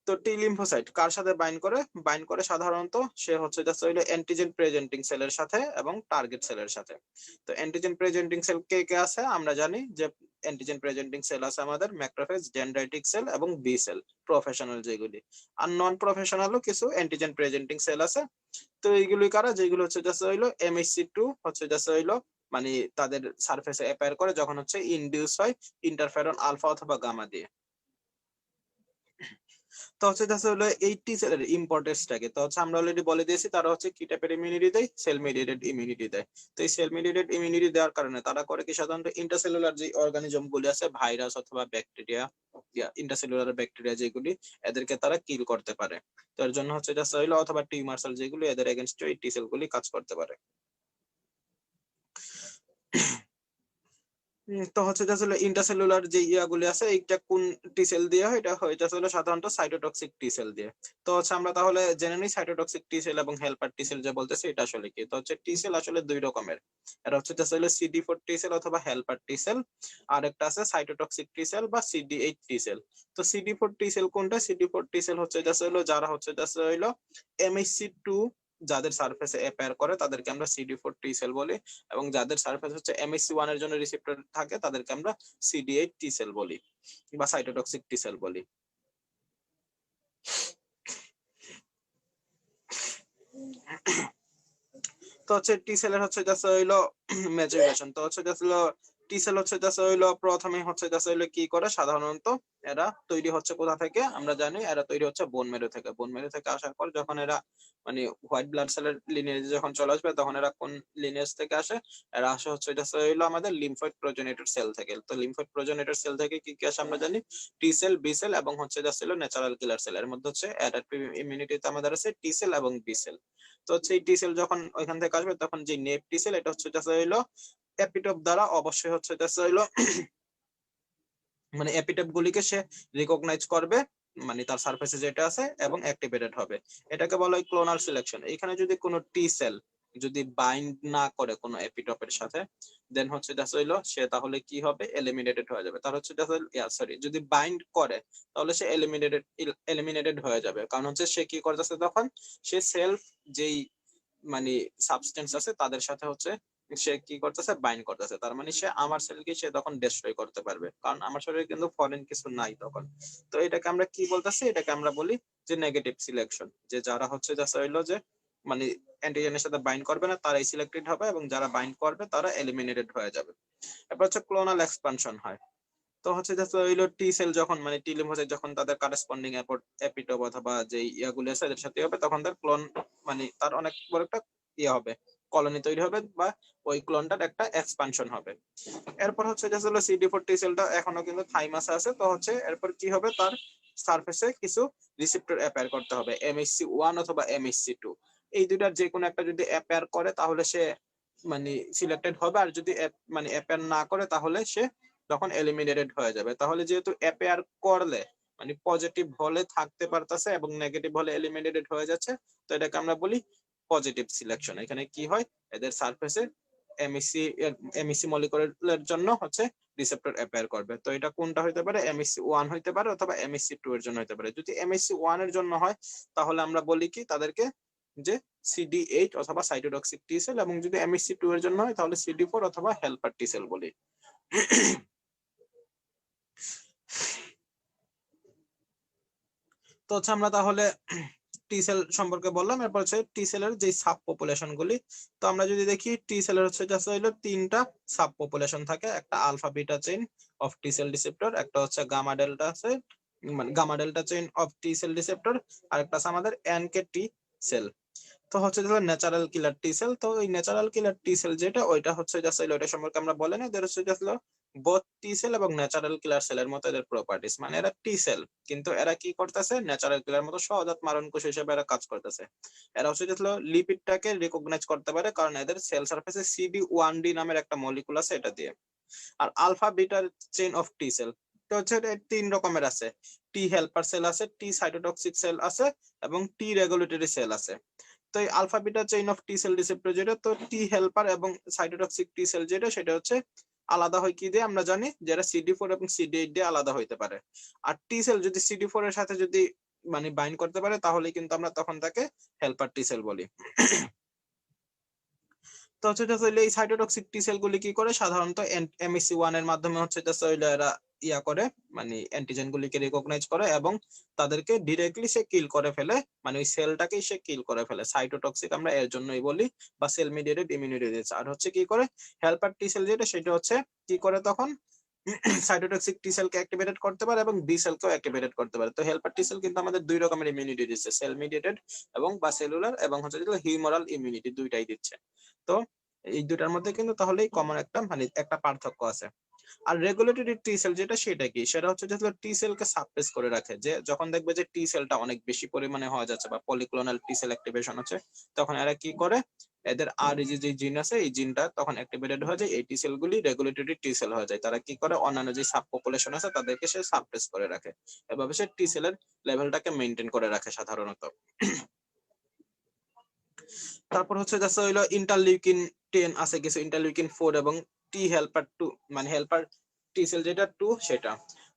তো টি লিম্ফোসাইট কার সাথে বাইন্ড করে? বাইন্ড করে সাধারণত সে হচ্ছে হইলো অ্যান্টিজেন প্রেজেন্টিং সেলের সাথে এবং টার্গেট সেলের সাথে। তো অ্যান্টিজেন প্রেজেন্টিং সেল কে কে আছে? আমরা জানি যে অ্যান্টিজেন প্রেজেন্টিং সেল আছে আমাদের ম্যাক্রোফেজ, ডেনড্রাইটিক সেল এবং বি সেল, প্রফেশনাল যেগুলি। আর নন প্রফেশনালও কিছু অ্যান্টিজেন প্রেজেন্টিং সেল আছে। তো এইগুলি কারা? যেগুলো হচ্ছে হইলো MHC2 হচ্ছে হইলো মানে তাদের সারফেসে অ্যাপিয়ার করে যখন হচ্ছে ইনডিউস হয় ইন্টারফেরন আলফা অথবা গামা দিয়ে। তো হচ্ছে হলো এই টি সেলের ইম্পর্টেন্সটাকে তো হচ্ছে আমরা অলরেডি বলে দিয়েছি, তারা হচ্ছে কি টাইপের ইমিউনিটি দেয়? সেল মিডিয়েটেড ইমিউনিটি দেয়। তো এই সেল মিডিয়েটেড ইমিউনিটি দেওয়ার কারণে তারা করে কি? সাধারণত ইন্টারসেলুলার যে অর্গানিজম গুলি আছে, ভাইরাস অথবা ব্যাকটেরিয়া, ইন্টারসেলুলার ব্যাকটেরিয়া যেগুলি, এদেরকে তারা কিল করতে পারে। তো এর জন্য হচ্ছে হইলো অথবা টিউমার সেল যেগুলি, এদের এগেইনস্ট এই টি সেল গুলি কাজ করতে পারে। তো হচ্ছে আসলে ইন্টারসেলুলার যে ইয়াগুলি আছে, এইটা কোন টি সেল দিয়ে হয়? এটা হলো সাধারণত সাইটোটক্সিক টি সেল দিয়ে। তো হচ্ছে আমরা তাহলে জেনে নিই সাইটোটক্সিক টি সেল এবং হেল্পার টি সেল যে বলতেছে এটা আসলে কি। তো হচ্ছে টি সেল আসলে দুই রকমের। এটা হচ্ছে আসলে CD4 টি সেল অথবা হেল্পার টি সেল, আর একটা আছে সাইটোটক্সিক টি সেল বা CD8 টি সেল। তো CD4 টি সেল কোনটা? CD4 টি সেল হচ্ছে হলো যারা হচ্ছে হলো MHC2 যাদের সারফেসে অ্যাপিয়ার করে তাদেরকে আমরা CD4 টি সেল বলি, এবং যাদের সারফেস হচ্ছে MHC1 এর জন্য রিসেপ্টর থাকে তাদেরকে আমরা CD8 টি সেল বলি বা সাইটোটক্সিক টি সেল বলি। তো হচ্ছে টি সেলের হচ্ছে হইলো ম্যাচুরেশন। তো হচ্ছে হলো টি সেল হচ্ছে জাস্ট হইলো প্রথমে হচ্ছে জাস্ট হইলো কি করে সাধারণত এরা তৈরি হচ্ছে কোথা থেকে আমরা জানি, এরা তৈরি হচ্ছে বোন মেরু থেকে। বোন মেরু থেকে আসার পর যখন এরা মানে হোয়াইট ব্লাড সেলের লিনিয়েজ যখন চলে আসবে তখন এরা কোন লিনিয়েজ থেকে আসে, এরা আসে হচ্ছে এটা হইলো আমাদের লিম্ফয়েড প্রোজেনেটর সেল থেকে। তো লিম্ফয়েড প্রোজেনেটর সেল থেকে কি কি আসে আমরা জানি, টি সেল, বি সেল এবং হচ্ছে জাস্ট হইলো ন্যাচারাল কিলার সেল। এর মধ্যে হচ্ছে অ্যাডাপটিভ ইমিউনিটিতে আমাদের আছে টি সেল এবং বি সেল। তো হচ্ছে এই টি সেল যখন ওইখান থেকে আসবে তখন যে নেপ টি সেল এটা হচ্ছে জাস্ট হইলো এপিটপ দ্বারা অবশ্যই হচ্ছে জাস্ট হইলো মানে এপিটপ গুলিকে সে রিকগনাইজ করবে, মানে তার সারফেসে যেটা আছে এবং অ্যাক্টিভেটেড হবে। এটাকে বলা হয় ক্লোনাল সিলেকশন। এখানে যদি কোনো টি সেল যদি বাইন্ড না করে কোনো এপিটপের সাথে, দেন হচ্ছে জাস্ট হইলো সে তাহলে কি হবে, এলিমিনেটেড হয়ে যাবে। তার হচ্ছে সরি, যদি বাইন্ড করে তাহলে সে এলিমিনেটেড হয়ে যাবে। কারণ হচ্ছে সে কি করতেছে তখন, সে সেলফ যেই মানে সাবস্টেন্স আছে তাদের সাথে হচ্ছে সে কি করতেছে, বাইন্ড করতেছে। তার মানে সে আমার সেলকে সে তখন ডেস্ট্রয় করতে পারবে, কারণ আমার শরীরে কিন্তু ফরেন কিছু নাই তখন। তো এটাকে আমরা কি বলতেছি, এটাকে আমরা বলি যে নেগেটিভ সিলেকশন। যে যারা হচ্ছে জাস্ট হইলো যে মানে অ্যান্টিজেনের সাথে বাইন্ড করবে না তারাই সিলেক্টেড হবে, এবং যারা বাইন্ড করবে তারা এলিমিনেটেড হয়ে যাবে। এরপর হচ্ছে ক্লোনাল এক্সপানশন হয়। তো হচ্ছে জাস্ট হইলো টি সেল যখন মানে টি লিম্ফোসাইট যখন তাদের কারেসপন্ডিং এপিটপ অথবা যে ইয়াগুলো আছে এদের সাথে হবে, তখন তার ক্লোন মানে তার অনেক বড় একটা ইয়ে হবে, কলোনি তৈরি হবে, বা ওই ক্লোনটার একটা এক্সপানশন হবে। এরপর হচ্ছে যে হলো CD4 টি সেলটা এখনো কিন্তু থাইমাসে আছে। তো হচ্ছে এরপর কি হবে, তার সারফেসে কিছু রিসেপ্টর অ্যাপিয়ার করতে হবে, MHC1 অথবা MHC2। এই দুইটার যে কোনো একটা যদি অ্যাপিয়ার করে তাহলে সে মানে সিলেক্টেড হবে, আর যদি মানে অ্যাপিয়ার না করে তাহলে সে তখন এলিমিনেটেড হয়ে যাবে। তাহলে যেহেতু অ্যাপিয়ার করলে মানে পজিটিভ হলে থাকতে পারতেছে এবং নেগেটিভ হলে এলিমিনেটেড হয়ে যাচ্ছে, তো এটাকে আমরা বলি পজিটিভ সিলেকশন। এখানে কি হয়, এদের সারফেসে এমইসি মলিকুলের জন্য হচ্ছে রিসেপ্টর অ্যাপিয়ার করবে। তো এটা কোনটা হইতে পারে, MHC1 হইতে পারে অথবা MHC2 এর জন্য হইতে পারে। যদি MHC1 এর জন্য হয় তাহলে আমরা বলি কি তাদেরকে যে CD8 অথবা সাইটোটক্সিক টি সেল, এবং যদি MHC2 এর জন্য হয় তাহলে CD4 অথবা হেল্পার টি সেল বলি। তো হচ্ছে আমরা তাহলে টি সেল সম্পর্কে বললাম। এরপর হচ্ছে টি সেলের যে সাব পপুলেশন গুলি। তো আমরা যদি দেখি টি সেলের হচ্ছে জাস্ট হইলো তিনটা সাব পপুলেশন থাকে। একটা alpha beta chain of T cell receptor, একটা হচ্ছে গামা ডেল্টা আছে মানে gamma delta chain of T cell receptor, আর একটা আছে আমাদের এনকে টি সেল। তো হচ্ছে ন্যাচারাল কিলার টি সেল। তো এই ন্যাচারাল কিলার টি সেল যেটা ওইটা হচ্ছে জাস্ট ওইটা সম্পর্কে আমরা বলে না, এদের হচ্ছে জাস্ট বোথ টি সেল এবং ন্যাচারাল কিলার সেলের মতো এদের প্রপার্টিস। মানে এরা টি সেল কিন্তু এরা কি করতেছে, ন্যাচারাল কিলার মতো সহজাত মারণ কোষ হিসেবে এরা কাজ করতেছে। এরা হচ্ছে জাস্ট লিপিডটাকে রিকগনাইজ করতে পারে, কারণ এদের সেল সারফেসে CD1D নামের একটা মলিকুল আছে এটা দিয়ে। আর আলফা বিটার চেইন অফ টি সেল তো হচ্ছে তিন রকমের আছে, টি হেল্পার সেল আছে, টি সাইটোটক্সিক সেল আছে এবং টি রেগুলেটরি সেল আছে। তো এই alpha beta chain of T cell receptor যেটা, তো টি হেল্পার এবং সাইটোটক্সিক টি সেল যেটা সেটা হচ্ছে আলাদা হয় কি দিয়ে, আমরা জানি যারা CD4 এবং CD8 দিয়ে আলাদা হইতে পারে। আর টি সেল যদি CD4 এর সাথে যদি মানে বাইন্ড করতে পারে তাহলে কিন্তু আমরা তখন তাকে হেল্পার টি সেল বলি। তো হচ্ছে এই সাইটোটক্সিক টি সেল গুলি কি করে, সাধারণত MHC1 এর মাধ্যমে হচ্ছে এরা ইয়া করে মানে অ্যান্টিজেন গুলিকে রিকগনাইজ করে এবং তাদেরকে ডিরেক্টলি সে কিল করে ফেলে, মানে ওই সেলটাকেই সে কিল করে ফেলে। সাইটোটক্সিক আমরা এর জন্যই বলি, বা সেল মিডিয়েটেড ইমিউনিটি দিচ্ছে। আর হচ্ছে কি করে হেল্পার টি সেল যেটা সেটা হচ্ছে কি করে তখন সাইটোটক্সিক টি সেলকে অ্যাক্টিভেটেড করতে পারে এবং বি সেলকেও অ্যাক্টিভেটেড করতে পারে। তো হেল্পার টি সেল কিন্তু আমাদের দুই রকমের ইমিউনিটি দিচ্ছে, সেল মিডিয়েটেড এবং বা সেলুলার, এবং হচ্ছে হিউমারাল ইমিউনিটি দুইটাই দিচ্ছে। তো এই দুটার মধ্যে কিন্তু তাহলেই কমন একটা মানে একটা পার্থক্য আছে। আর রেগুলেটরি টি সেল যেটা সেটা কি, সেটা হচ্ছে যে টি সেলকে সাপ্রেস করে রাখে। যে যখন দেখবে যে টি সেলটা অনেক বেশি পরিমাণে হওয়া যাচ্ছে বা পলিক্লোনাল টি সেল অ্যাক্টিভেশন হচ্ছে, তখন এরা কি করে, এদের আর যে জিন আছে এই জিনটা তখন অ্যাক্টিভেটেড হয়ে যায়, এই টি সেল গুলি রেগুলেটরি টি সেল হয়ে যায়। তারা কি করে, অন্যান্য যে সাব পপুলেশন আছে তাদেরকে সে সাপ্রেস করে রাখে। এভাবে সে টি সেলের লেভেলটাকে মেনটেন করে রাখে সাধারণত। তারপর হচ্ছে জাস্ট হইলো ইন্টারলিউকিন 10 আছে কিছু, ইন্টারলিউকিন 4 এবং টি হেল্পার 2 মানে হেল্পার টি সেল যেটা 2 সেটা।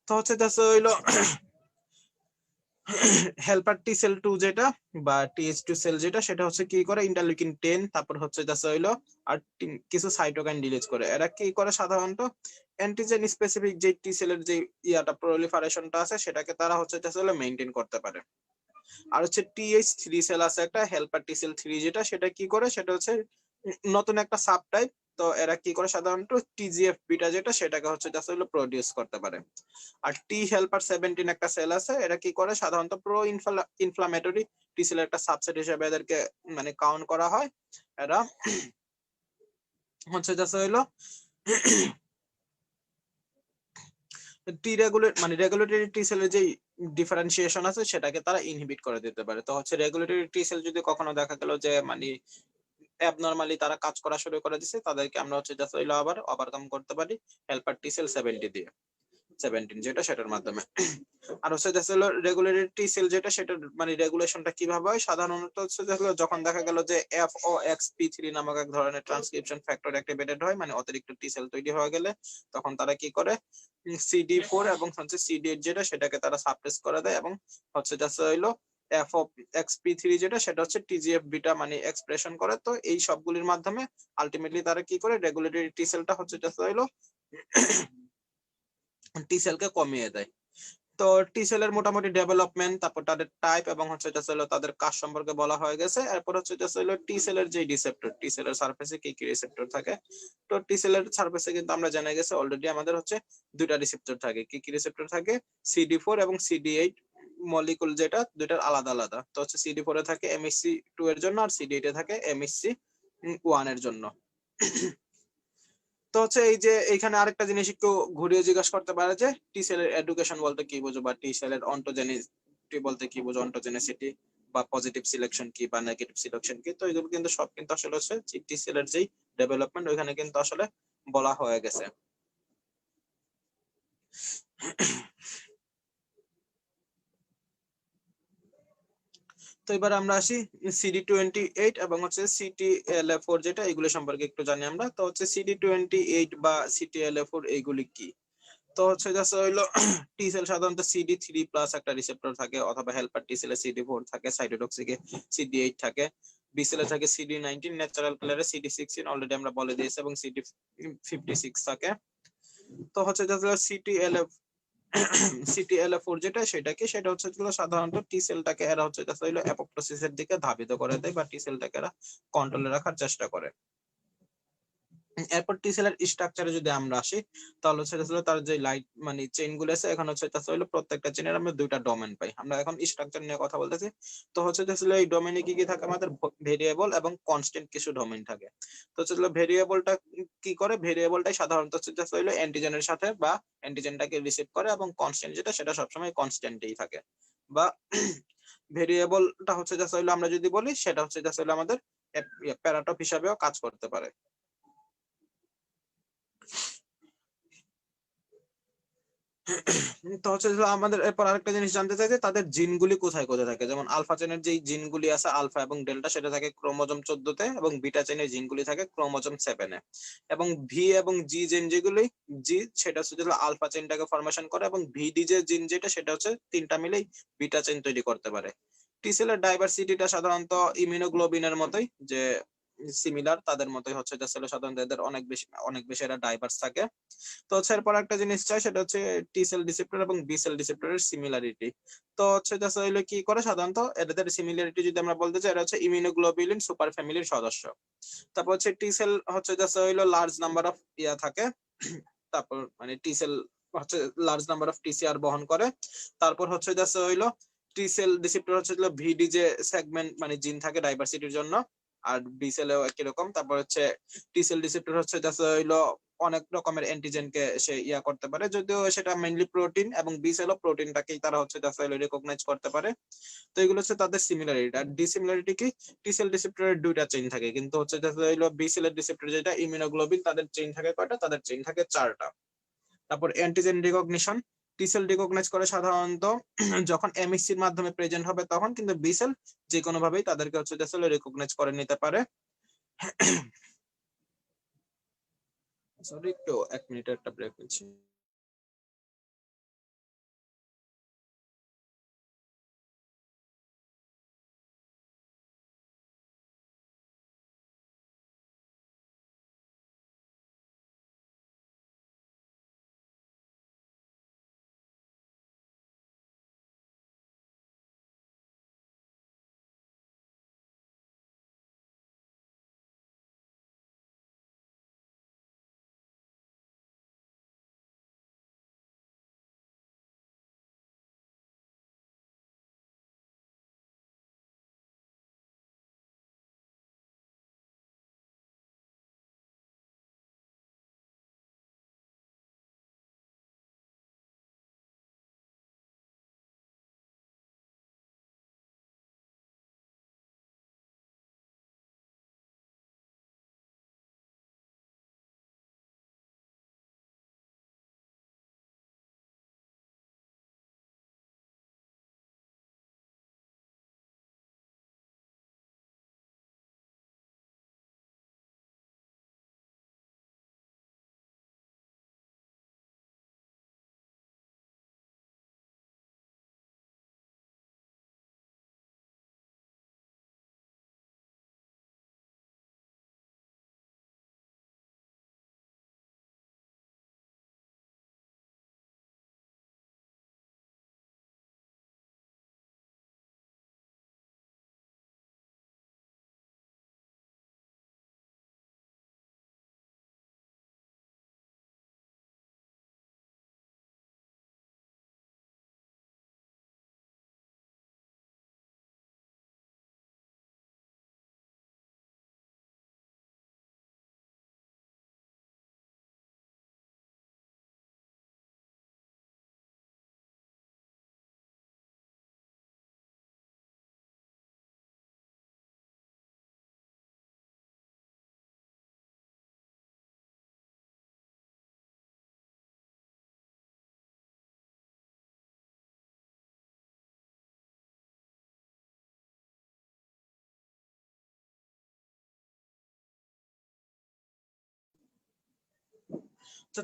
তো হচ্ছে জাস্ট হইলো হেল্পার টি সেল 2 যেটা বা TH2 সেল যেটা সেটা হচ্ছে কি করে, ইন্টারলিউকিন 10 তারপর হচ্ছে জাস্ট হইলো আর কিছু সাইটোকাইন রিলিজ করে। এরা কি করে সাধারণত অ্যান্টিজেন স্পেসিফিক যে টি সেলের যে ইয়াটা প্রলিফারেশনটা আছে সেটাকে তারা হচ্ছে জাস্ট হলো মেইনটেইন করতে পারে। আর হচ্ছে TH3 সেল আছে একটা হেল্পার টি সেল 3 যেটা, সেটা কি করে, সেটা হচ্ছে নতুন একটা সাব টাইপ তো এরা কি করে সাধারণত টিজিএফ বিটা যেটা সেটাকে হচ্ছে জাস্ট হলো প্রডিউস করতে পারে। আর টি হেল্পার 17 একটা সেল আছে, এরা কি করে সাধারণত প্রো ইনফ্লামেটরি টি সেলের একটা সাবসেট হিসেবে এদেরকে মানে কাউন্ট করা হয়। এরা হচ্ছে জাস্ট হলো টি রেগুলেট মানে রেগুলেটরি টি সেলের যে ডিফারেন্সিয়েশন আছে সেটাকে তারা ইনহিবিট করে দিতে পারে। তো হচ্ছে রেগুলেটরি টি সেল যদি কখনো দেখা গেল যে মানে অ্যাবনরমালি তারা কাজ করা শুরু করে দিচ্ছে, তাদেরকে আমরা হচ্ছে জাস্ট হইলো আবার ওভারকাম করতে পারি হেল্পার টি সেল 70 দিয়ে, 17 যেটা সেটার মাধ্যমে। আর হচ্ছে জাস্ট হলো রেগুলেটরি টি সেল যেটা সেটার মানে রেগুলেশনটা কিভাবে হয় সাধারণত হচ্ছে যখন দেখা গেল যে FOXP3 নামক এক ধরনের ট্রান্সক্রিপশন ফ্যাক্টর অ্যাক্টিভেটেড হয়, মানে অতিরিক্ত টি সেল তৈরি হয়ে গেলে তখন তারা কি করে CD4 এবং হচ্ছে CD8 যেটা সেটাকে তারা সাপ্রেস করে দেয় এবং হচ্ছে জাস্ট হইলো FOXP3 যেটা সেটা হচ্ছে TGF বিটা মানে এক্সপ্রেশন করে। তো এই সবগুলির মাধ্যমে আলটিমেটলি তারা কি করে রেগুলেটরি টি সেলটা হচ্ছে জাস্ট হইলো টি সেলকে কমিয়ে দেয়। তো টি সেলের মোটামুটি ডেভেলপমেন্ট, তারপর তাদের টাইপ এবং হচ্ছে জাস্ট হলো তাদের কাজ সম্পর্কে বলা হয়ে গেছে। এরপর হচ্ছে জাস্ট হলো টি সেলের যে রিসেপ্টর, টি সেলের সারফেসে কি কি রিসেপ্টর থাকে। তো টি সেলের সারফেসে কিন্তু আমরা জেনে গেছে অলরেডি আমাদের হচ্ছে দুইটা রিসেপ্টর থাকে। কি কি রিসেপ্টর থাকে? CD4 এবং CD8 মলিকুল, যেটা দুইটার আলাদা আলাদা। তো হচ্ছে CD4 এ থাকে MHC2 এর জন্য আর CD8 এ থাকে MHC1 এর জন্য। তো হচ্ছে এই যে এইখানে আরেকটা জিনিস একটু ঘুরিয়ে জিজ্ঞাসা করতে পারে যে টি সেলের এডুকেশন বলতে কি বুঝো, বা টি সেলের অন্টোজেনিটি বলতে কি বুঝো, অন্টোজেনিসিটি বা পজিটিভ সিলেকশন কি বা নেগেটিভ সিলেকশন কি। তো এগুলো কিন্তু সব কিন্তু আসলে হচ্ছে টি সেলের যেই ডেভেলপমেন্ট ওইখানে কিন্তু আসলে বলা হয়ে গেছে। তো এবার আমরা আসি CD28 এবং হচ্ছে CTLA4 যেটা, এগুলো সম্পর্কে একটু জানি আমরা। তো হচ্ছে CD28 বা CTLA4 এইগুলি কি? তো হচ্ছে জাস্ট হইলো টি সেল সাধারণত CD3+ একটা রিসেপ্টর থাকে, অথবা হেল্পার টি সেলে CD4 থাকে, সাইটোটক্সিকে CD8 থাকে, বি সেলে থাকে CD19, ন্যাচারাল কিলারে CD16 অলরেডি আমরা বলে দিয়েছি, এবং CD56 থাকে। তো হচ্ছে জাস্ট CTLA4 যেটা সেটা কি, সেটা হচ্ছে সাধারণত টি সেলটাকে এরা হচ্ছে জাস্ট হইলো অ্যাপোপ্টোসিসের দিকে ধাবিত করে দেয়, বা টি সেলটাকে এরা কন্ট্রোলে রাখার চেষ্টা করে। এরপর টি সেলের স্ট্রাকচারে যদি আমরা আসি, তাহলে সেটা ছিল তার যে লাইট মানে চেইন গুলো আছে, এখন হচ্ছে এটা হলো প্রত্যেকটা চেইনের আমরা দুইটা ডোমেন পাই। আমরা এখন স্ট্রাকচার নিয়ে কথা বলতেছি। তো হচ্ছে যে এই ডোমেনে কি কি থাকে, আমাদের ভেরিয়েবল এবং কনস্ট্যান্ট কিছু ডোমেন থাকে। তো হচ্ছে ভেরিয়েবলটা কি করে, ভেরিয়েবলটাই সাধারণত হচ্ছে যে হলো অ্যান্টিজেনের সাথে বা অ্যান্টিজেনটাকে রিসিভ করে, এবং কনস্ট্যান্ট যেটা সেটা সবসময় কনস্ট্যান্টেই থাকে। বা ভেরিয়েবলটা হচ্ছে জাস্ট হলো আমরা যদি বলি সেটা হচ্ছে জাস্ট হলো আমাদের প্যারাটপ হিসাবেও কাজ করতে পারে। তো হচ্ছে যে আমাদের এরপর আরেকটা জিনিস জানতে চাই যে তাদের জিনগুলি কোথায় কোথায় থাকে। যেমন আলফা চেনের যে জিনগুলি আছে আলফা এবং ডেল্টা, সেটা থাকে ক্রোমোজোম 14-তে, এবং বিটা চেনের জিনগুলি থাকে ক্রোমোজোম 7-এ। এবং ভি এবং জি জিন যেগুলি, জি সেটা হচ্ছে যে আলফা চেনটাকে ফরমেশন করে, এবং ভিডি যে জিন যেটা সেটা হচ্ছে তিনটা মিলেই বিটা চেন তৈরি করতে পারে। টি সেলের ডাইভার্সিটিটা সাধারণত ইমিউনোগ্লোবিনের মতোই, যে সিমিলার তাদের মতোই হচ্ছে যে সাধারণত এদের অনেক বেশি এরা ডাইভার্স থাকে। তো হচ্ছে এরপর একটা জিনিস চাই, সেটা হচ্ছে টি সেল রিসেপ্টর এবং বি সেল রিসেপ্টরের সিমিলারিটি। তো হচ্ছে জাস্ট হইলো কি করে সাধারণত এদের সিমিলারিটি যদি আমরা বলতে চাই, এটা হচ্ছে ইমিউনোগ্লোবিউলিন সুপার ফ্যামিলির সদস্য। তারপর হচ্ছে টি সেল হচ্ছে জাস্ট হইলো লার্জ নাম্বার অফ ইয়া থাকে, তারপর মানে টি সেল হচ্ছে লার্জ নাম্বার অফ টিসিআর বহন করে। তারপর হচ্ছে জাস্ট হইলো টি সেল রিসেপ্টর হচ্ছে ভিডি যে সেগমেন্ট মানে জিন থাকে ডাইভার্সিটির জন্য, আর বি সেলেও একই রকম। তারপর হচ্ছে টি সেল রিসেপ্টর হচ্ছে জাস্ট হইলো অনেক রকমের অ্যান্টিজেনকে সে ইয়া করতে পারে, যদিও সেটা মেইনলি প্রোটিন, এবং বি সেলও প্রোটিনটাকেই তারা হচ্ছে জাস্ট হইলো রিকগনাইজ করতে পারে। তো এগুলো হচ্ছে তাদের সিমিলারিটি। আর ডিসিমিলারিটি কি, টি সেল রিসেপ্টরের দুইটা চেইন থাকে, কিন্তু হচ্ছে জাস্ট হইলো বি সেলের রিসেপ্টর যেটা ইমিউনোগ্লোবিন, তাদের চেইন থাকে কয়টা, তাদের চেইন থাকে 4টা। তারপর antigen recognition, T cell recognise করে সাধারণত যখন এমএসসির মাধ্যমে প্রেজেন্ট হবে তখন, কিন্তু বি সেল যে কোনো ভাবেই তাদেরকে হচ্ছে আসলে রিকগনাইজ করে নিতে পারে। সরি, একটু 1 মিনিটের একটা ব্রেক নিচ্ছি।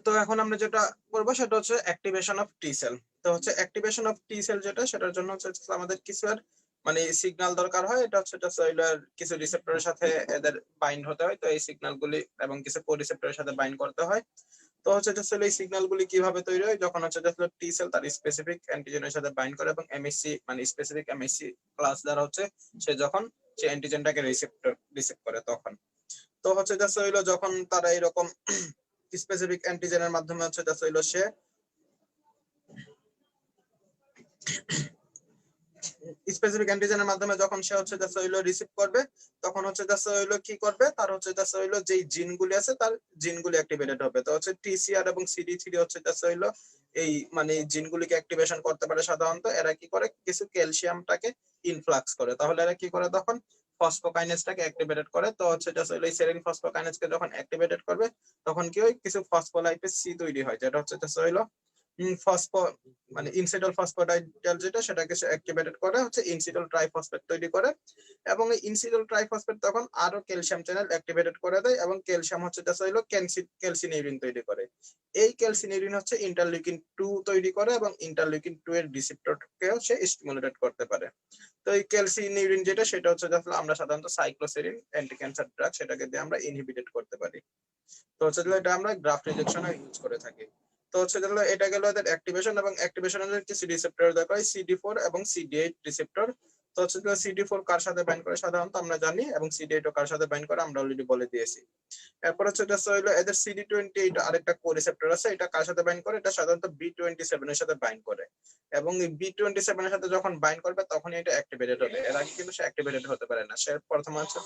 তো এখন আমরা যেটা করবো সেটা হচ্ছে অ্যাক্টিভেশন অফ টি সেল। তো হচ্ছে অ্যাক্টিভেশন অফ টি সেল যেটা, সেটার জন্য হচ্ছে আমাদের কিছু আর মানে সিগন্যাল দরকার হয়। এটা হচ্ছে সেলুলার কিছু রিসেপ্টরের সাথে এদের বাইন্ড হতে হয়। তো এই সিগন্যাল গুলি এবং কিছু কোরিসেপ্টরের সাথে বাইন্ড করতে হয়। তো হচ্ছে আসলে এই সিগন্যাল গুলি কিভাবে তৈরি হয়, যখন হচ্ছে আসলে টি সেল তার স্পেসিফিক অ্যান্টিজেনের সাথে বাইন্ড করে এবং এমএসসি মানে স্পেসিফিক এমএসসি ক্লাস দ্বারা হচ্ছে সে যখন সে অ্যান্টিজেনটাকে রিসিভ করে তখন। তো হচ্ছে জাস্ট হইলো যখন তারা এরকম স্পেসিফিক অ্যান্টিজেনের মাধ্যমে হচ্ছে জাস্ট হইলো সে স্পেসিফিক অ্যান্টিজেনের মাধ্যমে যখন সে হচ্ছে জাস্ট হইলো রিসিভ করবে, তখন হচ্ছে জাস্ট হইলো কি করবে, তার হচ্ছে জাস্ট হইলো যেই জিনগুলি আছে তার জিনগুলি অ্যাক্টিভেটেড হবে। তো হচ্ছে টিসিআর এবং সিডি3 হচ্ছে জাস্ট হইলো এই মানে জিনগুলিকে অ্যাক্টিভেশন করতে পারে। সাধারণত এরা কি করে, কিছু ক্যালসিয়ামটাকে ইনফ্লাক্স করে। তাহলে এরা কি করে, তখন ফসফোকাইনেজটাকে অ্যাক্টিভেটেড করে। তো হচ্ছে জাস্ট হইলো এই সেরিন ফসফোকাইনেজকে যখন অ্যাক্টিভেটেড করবে, তখন কি হয়, কিছু ফসফোলাইপেজ সি তৈরি হয়, যেটা হচ্ছে জাস্ট হইলো ফসফো মানে ইনসিডল ফসফোডাইডাল যেটা, সেটাকে অ্যাক্টিভেটেড করে হচ্ছে ইনসিডল ট্রাইফসফেট তৈরি করে। এবং এই ইনসিডল ট্রাইফসফেট তখন আরো ক্যালসিয়াম চ্যানেল অ্যাক্টিভেটেড করে দেয় এবং ক্যালসিয়াম হচ্ছে জাস্ট হইলো ক্যালসিনিউরিন তৈরি করে। এই ক্যালসিনিউরিন হচ্ছে ইন্টারলিউকিন 2 তৈরি করে এবং ইন্টারলিউকিন 2 এর রিসেপ্টরকেও সে স্টিমুলেট করতে পারে। তো এই ক্যালসিনিউরিন যেটা, সেটা হচ্ছে আসলে আমরা সাধারণত সাইক্লোসেরিন অ্যান্টি ক্যান্সার ড্রাগ, সেটাকে দিয়ে আমরা ইনহিবিটেড করতে পারি। তো হচ্ছে এটা আমরা গ্রাফট রিজেকশনে ইউজ করে থাকি। তো হচ্ছে এটা গেল এদের অ্যাক্টিভেশন, এবং অ্যাক্টিভেশনের কিছু রিসেপ্টর দরকার হয়, CD4 এবং CD8 রিসেপ্টর। তো হচ্ছে CD4 কার সাথে বাইন্ড করে সাধারণত আমরা জানি, এবং CD8 ও কার সাথে বাইন্ড করে আমরা অলরেডি বলে দিয়েছি। এরপর হচ্ছে হইলো এদের CD28 আরেকটা কো রিসেপ্টর আছে, এটা কার সাথে বাইন্ড করে, এটা সাধারণত B27 এর সাথে বাইন্ড করে। এবং এই B27 এর সাথে যখন বাইন্ড করবে তখনই এটা অ্যাক্টিভেটেড হবে। এর আগে কিন্তু সে অ্যাক্টিভেটেড হতে পারে না। সে প্রথমে হচ্ছে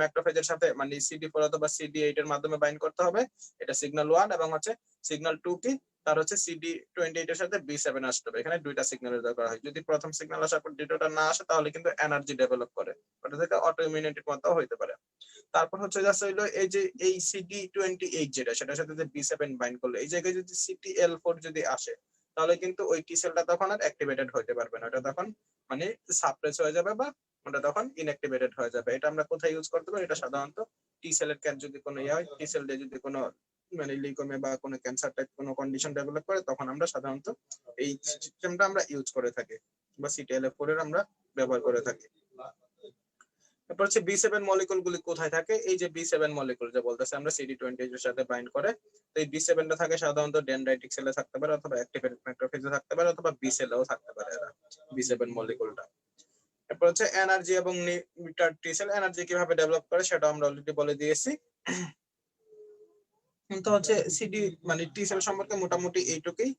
ম্যাক্রোফেজের সাথে মানে CD4 অথবা CD8 এর মাধ্যমে বাইন্ড করতে হবে, এটা সিগন্যাল 1। এবং হচ্ছে সিগন্যাল 2 কি, তার হচ্ছে CD28 এর সাথে B7 আসতে হবে। এখানে দুইটা সিগন্যালের দরকার হয়। যদি প্রথম সিগন্যাল আসার পর দ্বিতীয়টা না আসে, তাহলে কিন্তু এনার্জি ডেভেলপ করে, ওটা থেকে অটো ইমিউনিটির মতো হইতে পারে। তারপর হচ্ছে জাস্ট হইলো এই যে এই CD28 যেটা, সেটার সাথে যে B7 বাইন্ড করলে এই জায়গায় যদি CTL4 যদি আসে, তাহলে কিন্তু ওই টি সেলটা তখন আর অ্যাক্টিভেটেড হইতে পারবে না। ওটা তখন মানে সাপ্রেস হয়ে যাবে বা ওটা তখন ইনঅ্যাক্টিভেটেড হয়ে যাবে। এটা আমরা কোথায় ইউজ করতে পারি, এটা সাধারণত টি সেলের যদি কোনো ইয়ে হয়, টি সেল দিয়ে যদি কোনো মানে লিউকেমিয়া বা কোনো ক্যান্সার টাইপ কোনো কন্ডিশন ডেভেলপ করে, তখন আমরা সাধারণত এই সিস্টেমটা আমরা ইউজ করে থাকি বা CTLF4 এর আমরা ব্যবহার করে থাকি। তারপর হচ্ছে B7 মলিকুল গুলি কোথায় থাকে, এই যে B7 মলিকুল যে বলতেছে আমরা CD28 এর সাথে বাইন্ড করে। তো এই B7 টা থাকে সাধারণত ডেনড্রাইটিক সেলে থাকতে পারে, অথবা অ্যাক্টিভেটেড ম্যাক্রোফেজে থাকতে পারে, অথবা বি সেলেও থাকতে পারে এরা B7 মলিকুলটা। তারপর হচ্ছে এনার্জি এবং নিউটার টি সেল এনার্জি কিভাবে ডেভেলপ করে সেটা আমরা অলরেডি বলে দিয়েছি। কিন্তু হচ্ছে সিডি মানে টি সেল সম্পর্কে মোটামুটি এইটুকুই।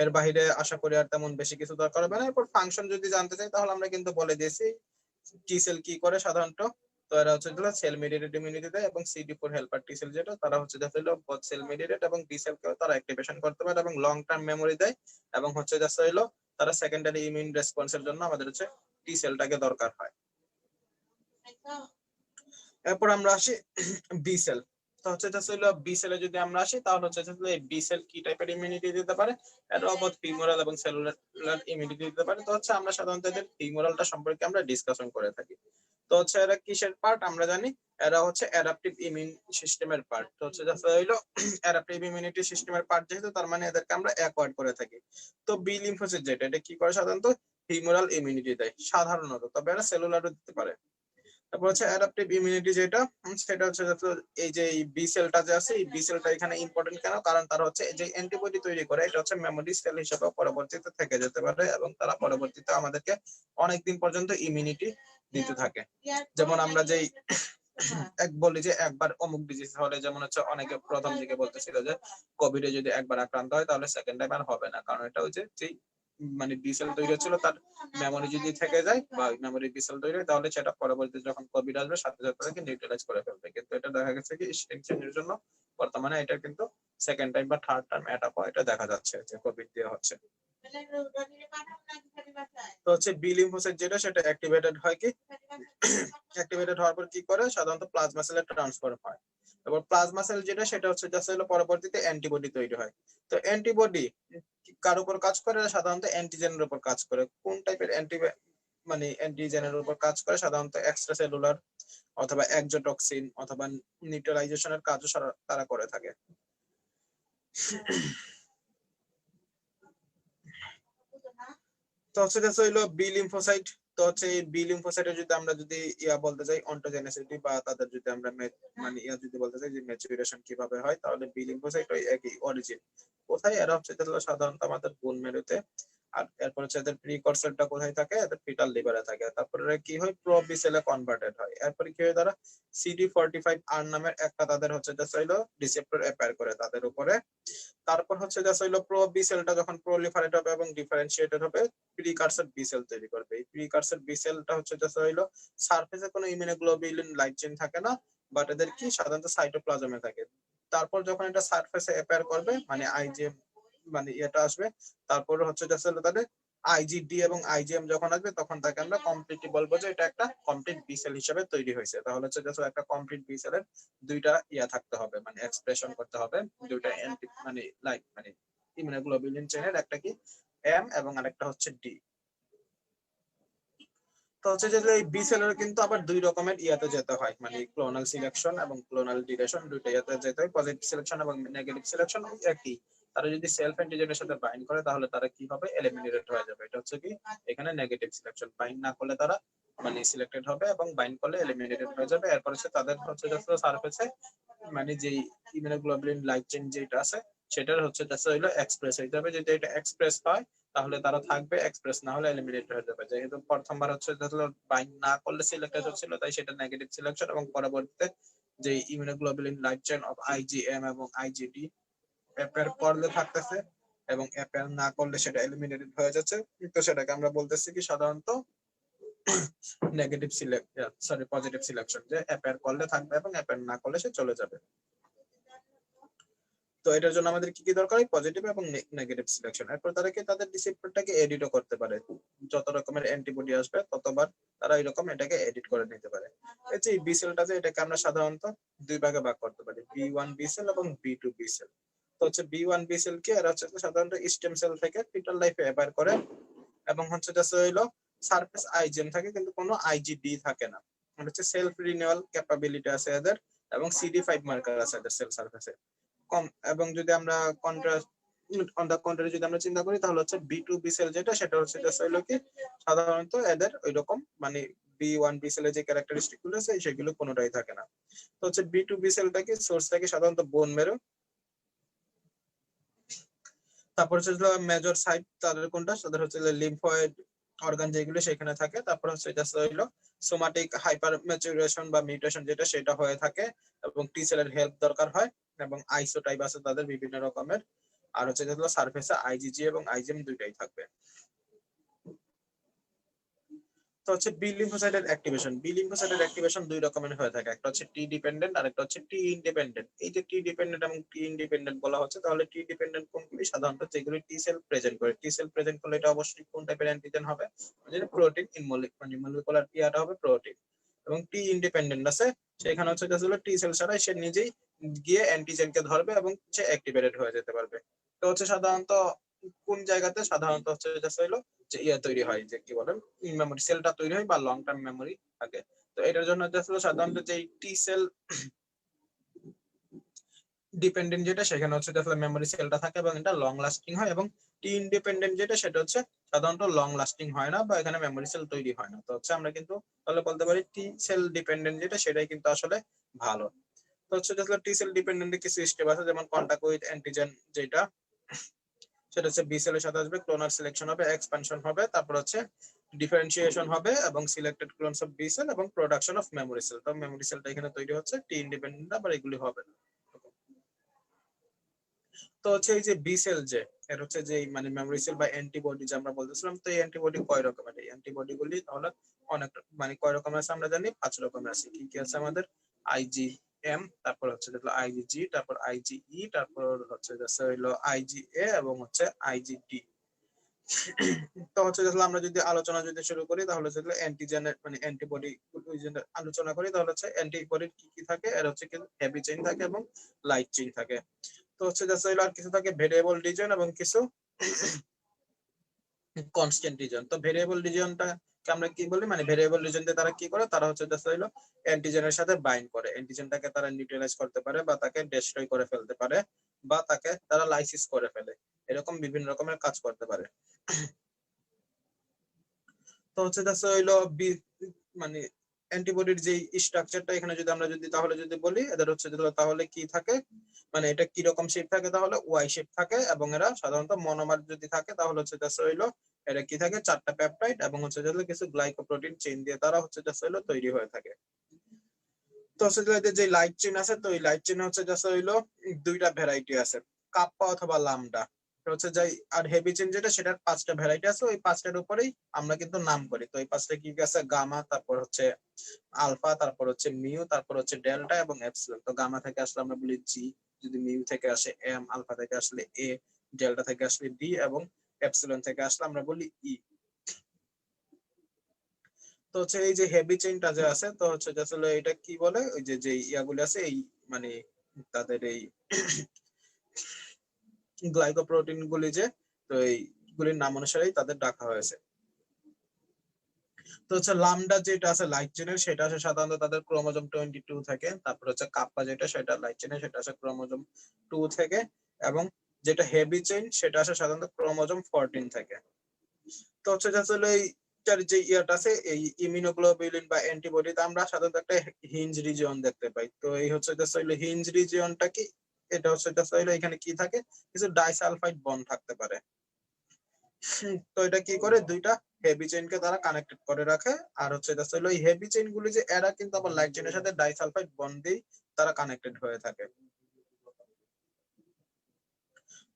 এর বাইরে আশা করি আর তেমন বেশি কিছু দরকার হবে না। এরপর ফাংশন যদি জানতে চাই, তাহলে আমরা কিন্তু বলে দিয়েছি টি সেল কি করে সাধারণত। তো এরা হচ্ছে সেল মিডিয়েটেড ইমিউনিটি দেয়, এবং CD4 হেল্পার টি সেল যেটা, তারা হচ্ছে বোথ সেল মিডিয়েটেড এবং বি সেলকেও তারা অ্যাক্টিভেশন করতে পারে এবং লং টার্ম মেমোরি দেয়। এবং হচ্ছে তারা সেকেন্ডারি ইমিউন রেসপন্সের জন্য আমাদের হচ্ছে টি সেলটাকে দরকার হয়। এরপর আমরা আসি বি সেল। তো হচ্ছে বি সেলে যদি আমরা আসি, তাহলে হচ্ছে বি সেল কি টাইপের ইমিউনিটি দিতে পারে, এটা অবধ ফিমোরাল এবং সেলুলার ইমিউনিটি দিতে পারে। তো হচ্ছে আমরা সাধারণত এদের ফিমোরালটা সম্পর্কে আমরা ডিসকাশন করে থাকি। তো হচ্ছে এরা কিসের পার্ট আমরা জানি, এরা হচ্ছে অ্যাডাপটিভ ইমিউন সিস্টেমের পার্ট। তো হচ্ছে হইলো অ্যাডাপটিভ ইমিউনিটি সিস্টেমের পার্ট যেহেতু, তার মানে এদেরকে আমরা অ্যাকোয়ার্ড করে থাকি। তো বি লিম্ফোসাইট যেটা, এটা কি করে সাধারণত ফিমোরাল ইমিউনিটি দেয় সাধারণত, তবে এরা সেলুলারও দিতে পারে। তারপর হচ্ছে অ্যাডাপটিভ ইমিউনিটি যেটা, সেটা হচ্ছে এই যে বি সেলটা যে আছে, এই বি সেলটা এখানে ইম্পর্টেন্ট কেন, কারণ তারা হচ্ছে যে অ্যান্টিবডি তৈরি করে, এটা হচ্ছে মেমোরি সেল হিসেবে পরবর্তীতে থেকে যেতে পারে, এবং তারা পরবর্তীতে আমাদেরকে অনেকদিন পর্যন্ত ইমিউনিটি দিতে থাকে। যেমন আমরা যেই বলি যে একবার অমুক ডিজিজ হলে, যেমন হচ্ছে অনেকে প্রথম দিকে বলতেছিল যে কোভিডে যদি একবার আক্রান্ত হয় তাহলে সেকেন্ড টাইম আর হবে না, কারণ এটা হচ্ছে যেই মানে বি সেল তৈরি হচ্ছিল তার মেমোরি যদি থেকে যায় বা মেমোরি বি সেল তৈরি হয়, তাহলে সেটা পরবর্তীতে যখন কোভিড আসবে সাথে সাথে তাকে নিউট্রালাইজ করে ফেলবে। কিন্তু এটা দেখা গেছে কি এক্সচেঞ্জের জন্য বর্তমানে এটা কিন্তু সেকেন্ড টাইম বা থার্ড টাইম অ্যাটাক হয়, এটা দেখা যাচ্ছে যে কোভিড দিয়ে হচ্ছে। তো হচ্ছে বি লিম্ফোসাইট যেটা, সেটা অ্যাক্টিভেটেড হয় কি, অ্যাক্টিভেটেড হওয়ার পর কি করে সাধারণত প্লাজমা সেলে ট্রান্সফার হয়। তারপর প্লাজমা সেল যেটা, সেটা হচ্ছে জাস্ট হলো পরবর্তীতে অ্যান্টিবডি তৈরি হয়। তো অ্যান্টিবডি কার উপর কাজ করে, সাধারণত অ্যান্টিজেনের উপর কাজ করে। কোন টাইপের মানে অ্যান্টিজেনের উপর কাজ করে, সাধারণত এক্সট্রা সেলুলার অথবা এক্সোটক্সিন অথবা নিউট্রালাইজেশনের কাজও তারা করে থাকে। তো হচ্ছে যে হইলো বি লিম্ফোসাইট। তো হচ্ছে এই বি লিম্ফোসাইটে যদি আমরা যদি বলতে চাই অন্টোজেনেসিটি বা তাদের যদি আমরা মানে যদি বলতে চাই যে ম্যাচুরেশন কিভাবে হয়, তাহলে বি লিম্ফোসাইট ওই একই অরিজিন। কোথায়? এরা হচ্ছে যে সাধারণত আমাদের বোন মেরুতে। আর এরপর হচ্ছে এদের প্রিকরসরটা কোথায় থাকে? এদের ফিটাল লিভারে থাকে। তারপরে কি হয়? প্রো বি সেলে কনভার্টেড হয়। এরপরে কি হয়? তারা CD45R নামের একটা তাদের হচ্ছে যে হইলো রিসেপ্টর অ্যাপায়ার করে তাদের উপরে। তারপর হচ্ছে যে হইলো প্রো বি সেলটা যখন প্রলিফারেট হবে এবং ডিফারেন্সিয়েটেড হবে, প্রিকারসর বি সেল তৈরি করবে। এই প্রিকারসর বি সেলটা হচ্ছে যে হইলো সারফেসে কোনো ইমিউনোগ্লোবিউলিন লাইট চেইন থাকে না, বাট এদের কি সাধারণত সাইটোপ্লাজমে থাকে। তারপর যখন এটা সারফেসে অ্যাপিয়ার করবে, মানে আইজিএম মানে এটা আসবে, তারপর হচ্ছে যে হলো তাদের আইজিডি এবং আইজিএম যখন আসবে, তখন তাকে আমরা কমপ্লিটলি বলবো যে এটা একটা কমপ্লিট বি সেল হিসেবে তৈরি হয়েছে। তাহলে হচ্ছে যে একটা কমপ্লিট বি সেলের দুইটা থাকতে হবে, মানে এক্সপ্রেশন করতে হবে দুইটা অ্যান্টি মানে লাইক মানে ইমিউনোগ্লোবিউলিন চেইনের, একটা কি এম এবং আরেকটা হচ্ছে ডি। তো হচ্ছে যে এই বি সেলের কিন্তু আবার দুই রকমের যেতে হয়, মানে ক্লোনাল সিলেকশন এবং ক্লোনাল ডিলেশন, দুইটা যেতে হয়। পজিটিভ সিলেকশন এবং নেগেটিভ সিলেকশন একই। তারা যদি সেলফ অ্যান্টিজেনের সাথে বাইন্ড করে, তাহলে তারা কি হবে? এলিমিনেটেড হয়ে যাবে। এটা হচ্ছে কি এখানে নেগেটিভ সিলেকশন। বাইন্ড না করলে তারা মানে সিলেক্টেড হবে এবং বাইন্ড করলে এলিমিনেটেড হয়ে যাবে। এরপর হচ্ছে তাদের হচ্ছে সারফেসে মানে যেই ইমিউনোগ্লোবিউলিন লাইট চেইন যেটা আছে, সেটার হচ্ছে হইলো এক্সপ্রেস হয়ে যাবে। যদি এটা এক্সপ্রেস হয়, তাহলে তারা থাকবে, এক্সপ্রেস না হলে এলিমিনেট হয়ে যাবে। যেহেতু প্রথমবার হচ্ছে বাইন্ড না করলে সিলেক্টেড হচ্ছিল, তাই সেটা নেগেটিভ সিলেকশন, এবং পরবর্তীতে যে immunoglobulin light chain of IgM এবং আইজিডি অ্যাপেয়ার করলে থাকতেছে এবং অ্যাপেয়ার না করলে সেটা এলিমিনেটেড হয়ে যাচ্ছে। তো সেটাকে আমরা বলতেছি কি সাধারণত নেগেটিভ পজিটিভ সিলেকশন, যে অ্যাপেয়ার করলে থাকবে এবং অ্যাপেয়ার না করলে সে চলে যাবে। তো এটার জন্য আমাদের কি কি দরকার? পজিটিভ এবং নেগেটিভ সিলেকশন। এরপর তারা কি তাদের রিসেপ্টরটাকে এডিটও করতে পারে। যত রকমের অ্যান্টিবডি আসবে ততবার তারা এরকম এটাকে এডিট করে নিতে পারে। এই যে বি সেলটা, যে এটাকে আমরা সাধারণত দুই ভাগে ভাগ করতে পারি, বি1 বি সেল এবং বি2 বি সেল। তো হচ্ছে বি1 বি সেল কি, এরা হচ্ছে সাধারণত স্টেম সেল থেকে ফিটাল লাইফে অ্যাপায়ার করে এবং হচ্ছে হইলো সারফেস আইজিএম থাকে, কিন্তু কোনো আইজিডি থাকে না। মানে হচ্ছে সেলফ রিনিউয়াল ক্যাপাবিলিটি আছে এদের, এবং CD5 মার্কার আছে এদের সেল সারফেসে কম। এবং যদি আমরা কন্ট্রাস্ট অন দা কন্ট্রারি যদি আমরা চিন্তা করি, তাহলে হচ্ছে বি2 বি সেল যেটা, সেটা হচ্ছে হইলো কি সাধারণত এদের ওই রকম মানে বি1 বি সেলের যে ক্যারেক্টারিস্টিক গুলো আছে সেগুলো কোনোটাই থাকে না। তো হচ্ছে বি2 বি সেলটা কি সোর্সটা কি সাধারণত বোন মেরু। তারপর হচ্ছে মেজর সাইট তাদের কোনটা, তাদের হচ্ছে লিম্ফয়েড অর্গান যেগুলো সেখানে থাকে। তারপর হচ্ছে এটা হইলো সোমাটিক হাইপার ম্যাচুরেশন বা মিউটেশন যেটা, সেটা হয়ে থাকে এবং টি সেলের হেল্প দরকার হয়, এবং আইসোটাইপ আছে তাদের বিভিন্ন রকমের। আর হচ্ছে যেগুলো সারফেসে আইজিজি এবং আইজিএম দুইটাই থাকবে। তো হচ্ছে বি লিম্ফোসাইটের অ্যাক্টিভেশন। বি লিম্ফোসাইটের অ্যাক্টিভেশন দুই রকমের হয়ে থাকে, একটা হচ্ছে টি ডিপেন্ডেন্ট আর একটা হচ্ছে টি ইন্ডিপেন্ডেন্ট। এই যে টি ডিপেন্ডেন্ট এবং টি ইন্ডিপেন্ডেন্ট বলা হচ্ছে, তাহলে টি ডিপেন্ডেন্ট কোনগুলি? সাধারণত যেগুলি টি সেল প্রেজেন্ট করে। টি সেল প্রেজেন্ট করলে এটা অবশ্যই কোন টাইপের অ্যান্টিজেন হবে? যেটা প্রোটিন মানে মলিকুলার পিয়াটা হবে প্রোটিন। এবং টি ইন্ডিপেন্ডেন্ট আছে, সেখানে হচ্ছে টি সেল ছাড়া সে নিজেই গিয়ে অ্যান্টিজেনকে ধরবে এবং সে অ্যাক্টিভেটেড হয়ে যেতে পারবে। তো হচ্ছে সাধারণত কোন জায়গাতে সাধারণত হচ্ছে হলো যে তৈরি হয়, যে কি বলেন মেমোরি সেলটা তৈরি হয় বা লং টার্ম মেমোরি থাকে। তো এটার জন্য সাধারণত যে টি সেল ডিপেন্ডেন্ট যেটা, সেখানে হচ্ছে মেমোরি সেলটা থাকে এবং এটা লং লাস্টিং হয়, এবং টি ইন্ডিপেন্ডেন্ট যেটা, সেটা হচ্ছে সাধারণত লং লাস্টিং হয় না বা এখানে মেমোরি সেল তৈরি হয় না। তো হচ্ছে আমরা কিন্তু তাহলে বলতে পারি টি সেল ডিপেন্ডেন্ট যেটা, সেটাই কিন্তু আসলে ভালো। তো হচ্ছে টি সেল ডিপেন্ডেন্ট কিছু স্টেপ আছে, যেমন কন্টাক্ট উইথ অ্যান্টিজেন যেটা, সেটা হচ্ছে বি সেলের সাথে আসবে, ক্লোনাল সিলেকশন হবে, এক্সপানশন হবে, তারপর হচ্ছে ডিফারেন্সিয়েশন হবে এবং সিলেক্টেড ক্লোনস অফ বি সেল এবং প্রোডাকশন অফ মেমোরি সেল। তো মেমোরি সেলটা এখানে তৈরি হচ্ছে, টি ইন্ডিপেন্ডেন্ট আবার এগুলি হবে না। তো হচ্ছে এই যে বি সেল যে এর হচ্ছে যে মানে মেমোরি সেল বা অ্যান্টিবডি যে আমরা বলতেছিলাম, তো এই অ্যান্টিবডি কয় রকমের? এই অ্যান্টিবডি গুলি তাহলে অনেক মানে কয় রকমের আছে আমরা জানি, 5 রকমের আছে। কি কি আছে আমাদের? আইজিএম, তারপর হচ্ছে আইজিজি, তারপর আইজিই, তারপর হচ্ছে হইলো আইজিএ এবং হচ্ছে আইজিডি। তো হচ্ছে আমরা যদি আলোচনা যদি শুরু করি, তাহলে যেগুলো অ্যান্টিজেনের মানে অ্যান্টিবডি আলোচনা করি, তাহলে হচ্ছে অ্যান্টিবডির কি কি থাকে? এর হচ্ছে কিন্তু হেভি চেইন থাকে এবং লাইট চেইন থাকে। তো হচ্ছে আর কিছু থাকে ভেরিয়েবল রিজন এবং কিছু কনস্ট্যান্ট রিজন। তো ভেরিয়েবল রিজনটা আমরা কি বলি, মানে ভেরিয়েবল রিজন দিয়ে তারা কি করে, তারা হচ্ছে হইলো অ্যান্টিজেনের সাথে বাইন্ড করে, অ্যান্টিজেনটাকে তারা নিউট্রালাইজ করতে পারে বা তাকে ডেস্ট্রয় করে ফেলতে পারে, বা তাকে তারা লাইসিস করে ফেলে, এরকম বিভিন্ন রকমের কাজ করতে পারে। তো হচ্ছে হইলো মানে অ্যান্টিবডির যে স্ট্রাকচারটা এখানে যদি আমরা তাহলে যদি বলি এদের হচ্ছে তাহলে কি থাকে, মানে এটা কি রকম শেপ থাকে, তাহলে ওয়াই শেপ থাকে, এবং এরা সাধারণত মনোমার যদি থাকে তাহলে হচ্ছে হইলো এটা কি থাকে, 4টা পেপটাইড এবং হচ্ছে কিছু গ্লাইকোপ্রোটিন চেইন দিয়ে তারা হচ্ছে হইলো তৈরি হয়ে থাকে। তো হচ্ছে এদের যে লাইট চেইন আছে, তো এই লাইট চেইন হচ্ছে হইলো 2টা ভ্যারাইটি আছে, কাপ্পা অথবা লামডা হচ্ছে যাই, আর হেভি চেইন যেটা সেটার 5টা ভ্যারাইটি আছে, ওই 5টার উপরেই আমরা কিন্তু নাম করি। তো এই 5টা কি আছে, গামা, তারপর হচ্ছে আলফা, তারপর হচ্ছে মিউ, তারপর হচ্ছে ডেল্টা এবং এপসিলন। তো গামা থেকে আসলে আমরা বলি জি, যদি মিউ থেকে আসে এম, আলফা থেকে আসলে এ, ডেল্টা থেকে আসলে ডি এবং এপসিলন থেকে আসলে আমরা বলি ই। তো হচ্ছে এই যে হেভি চেইনটা যে আছে, তো হচ্ছে আসলে এটা কি বলে, ওই যে যে ইয়াগুলি আছে এই মানে তাদের এই গ্লাইকোপ্রোটিন গুলি যে, তো এইগুলির নাম অনুসারেই তাদের ডাকা হয়েছে। তো হচ্ছে লামডা যেটা আছে লাইট চেনের, সেটা আছে সাধারণত তাদের ক্রোমোজোম 22 থেকে, তারপর হচ্ছে কাপ্পা যেটা সেটা লাইট চেনের, সেটা আছে ক্রোমোজোম 2 থেকে, এবং যেটা হেভি চেইন সেটা আছে সাধারণত ক্রোমোজোম 14 থেকে। তো হচ্ছে আসলে এইটার যে ইয়াটা আছে এই ইমিউনোগ্লোবুলিন বা অ্যান্টিবডি, আমরা সাধারণত একটা হিঞ্জ রিজিয়ন দেখতে পাই। তো এই হচ্ছে হিঞ্জ রিজিয়নটা কি, এটা হচ্ছে এখানে কি থাকে, কিছু ডাইসালফাইড বন্ড থাকতে পারে। তো এটা কি করে, 2টা হেভি চেইনকে তারা কানেক্টেড করে রাখে। আর হচ্ছে এই হেভি চেইন গুলি যে এরা কিন্তু আবার লাইট চেইনের সাথে ডাইসালফাইড বন্ড দিয়ে তারা কানেক্টেড হয়ে থাকে।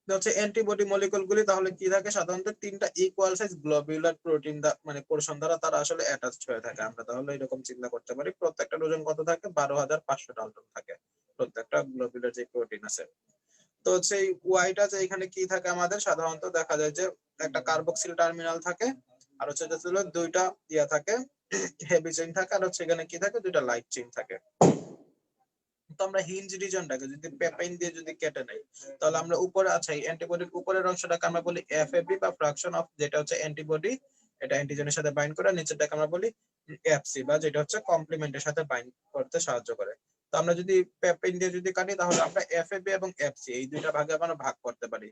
হচ্ছে অ্যান্টিবডি মলিকুল গুলি তাহলে কি থাকে, সাধারণত 3টা ইকুয়াল সাইজ গ্লোবুলার প্রোটিন মানে পোরশন দ্বারা তারা আসলে অ্যাটাচড হয়ে থাকে। আমরা তাহলে এরকম চিন্তা করতে পারি, প্রত্যেকটা ওজন কত থাকে, 12,500 ডালটন থাকে প্রত্যেকটা গ্লোবুলার যে প্রোটিন আছে। তো হচ্ছে এই ওয়াইটা যে এখানে কি থাকে, আমাদের সাধারণত দেখা যায় যে একটা কার্বক্সিল টার্মিনাল থাকে, আর হচ্ছে 2টা ইয়া থাকে, হেভি চেইন থাকে, আর হচ্ছে এখানে কি থাকে, 2টা লাইট চেইন থাকে। তো আমরা হিঞ্জ রিজনটাকে যদি পেপাইন দিয়ে যদি কেটে নেই, তাহলে আমরা উপরে আছে এই অ্যান্টিবডির উপরের অংশটাকে আমরা বলি এফএবি বা ফ্র্যাকশন অফ, যেটা হচ্ছে অ্যান্টিবডি, এটা অ্যান্টিজেনের সাথে বাইন্ড করে, নিচেরটাকে আমরা বলি এফসি বা যেটা হচ্ছে কমপ্লিমেন্টের সাথে বাইন্ড করতে সাহায্য করে। তো আমরা যদি পেপাইন দিয়ে যদি কাটি তাহলে আমরা এফএবি এবং এফসি এই 2টা ভাগে আমরা ভাগ করতে পারি।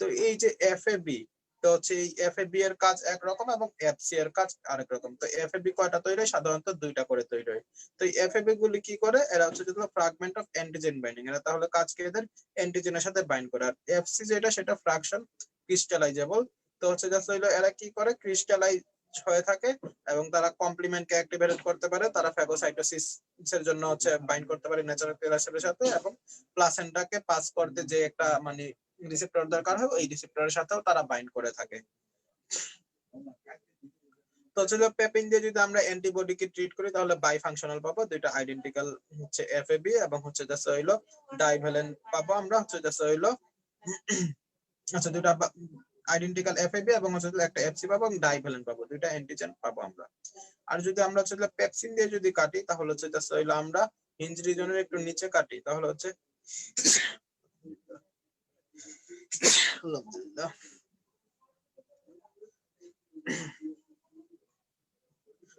তো এই যে এফএবি, তো হচ্ছে এই এফএবি এর কাজ একরকম এবং এফসি এর কাজ আরেক রকম। তো এফএবি কয়টা তৈরি হয়, সাধারণত 2টা করে তৈরি হয়। তো এই এফএবি গুলি কি করে, এরা হচ্ছে যেগুলো ফ্রাগমেন্ট অফ অ্যান্টিজেন বাইন্ডিং, এরা তাহলে কাজ কি এদের অ্যান্টিজেনের সাথে বাইন্ড করে। আর এফসি যেটা সেটা ফ্রাকশন ক্রিস্টালাইজেবল। তো হচ্ছে জাস্ট হইলো এরা কি করে, ক্রিস্টালাইজ হয়ে থাকে এবং তারা কমপ্লিমেন্টকে অ্যাক্টিভেট করতে পারে, তারা ফ্যাগোসাইটোসিস এর জন্য হচ্ছে বাইন্ড করতে পারে ন্যাচারাল কিলারের সাথে, এবং প্লাসেন্টাকে পাস করতে যে একটা মানে রিসেপ্টর দরকার হয়, ওই রিসেপ্টরের সাথেও তারা বাইন্ড করে থাকে। তো হচ্ছে পেপিন দিয়ে যদি আমরা অ্যান্টিবডিকে ট্রিট করি তাহলে বাই ফাংশনাল পাবো, 2টা আইডেন্টিক্যাল হচ্ছে এফএবি এবং হচ্ছে জাস্ট হইলো ডাইভ্যালেন্ট পাবো আমরা, হচ্ছে জাস্ট হইলো আচ্ছা 2টা আইডেন্টিক্যাল এফএবি এবং হচ্ছে একটা এফসি পাবো এবং ডাইভ্যালেন্ট পাবো, 2টা অ্যান্টিজেন পাবো আমরা। আর যদি আমরা হচ্ছে পেপসিন দিয়ে যদি কাটি তাহলে হচ্ছে জাস্ট হইলো আমরা হিঞ্জ রিজনের একটু নিচে কাটি, তাহলে হচ্ছে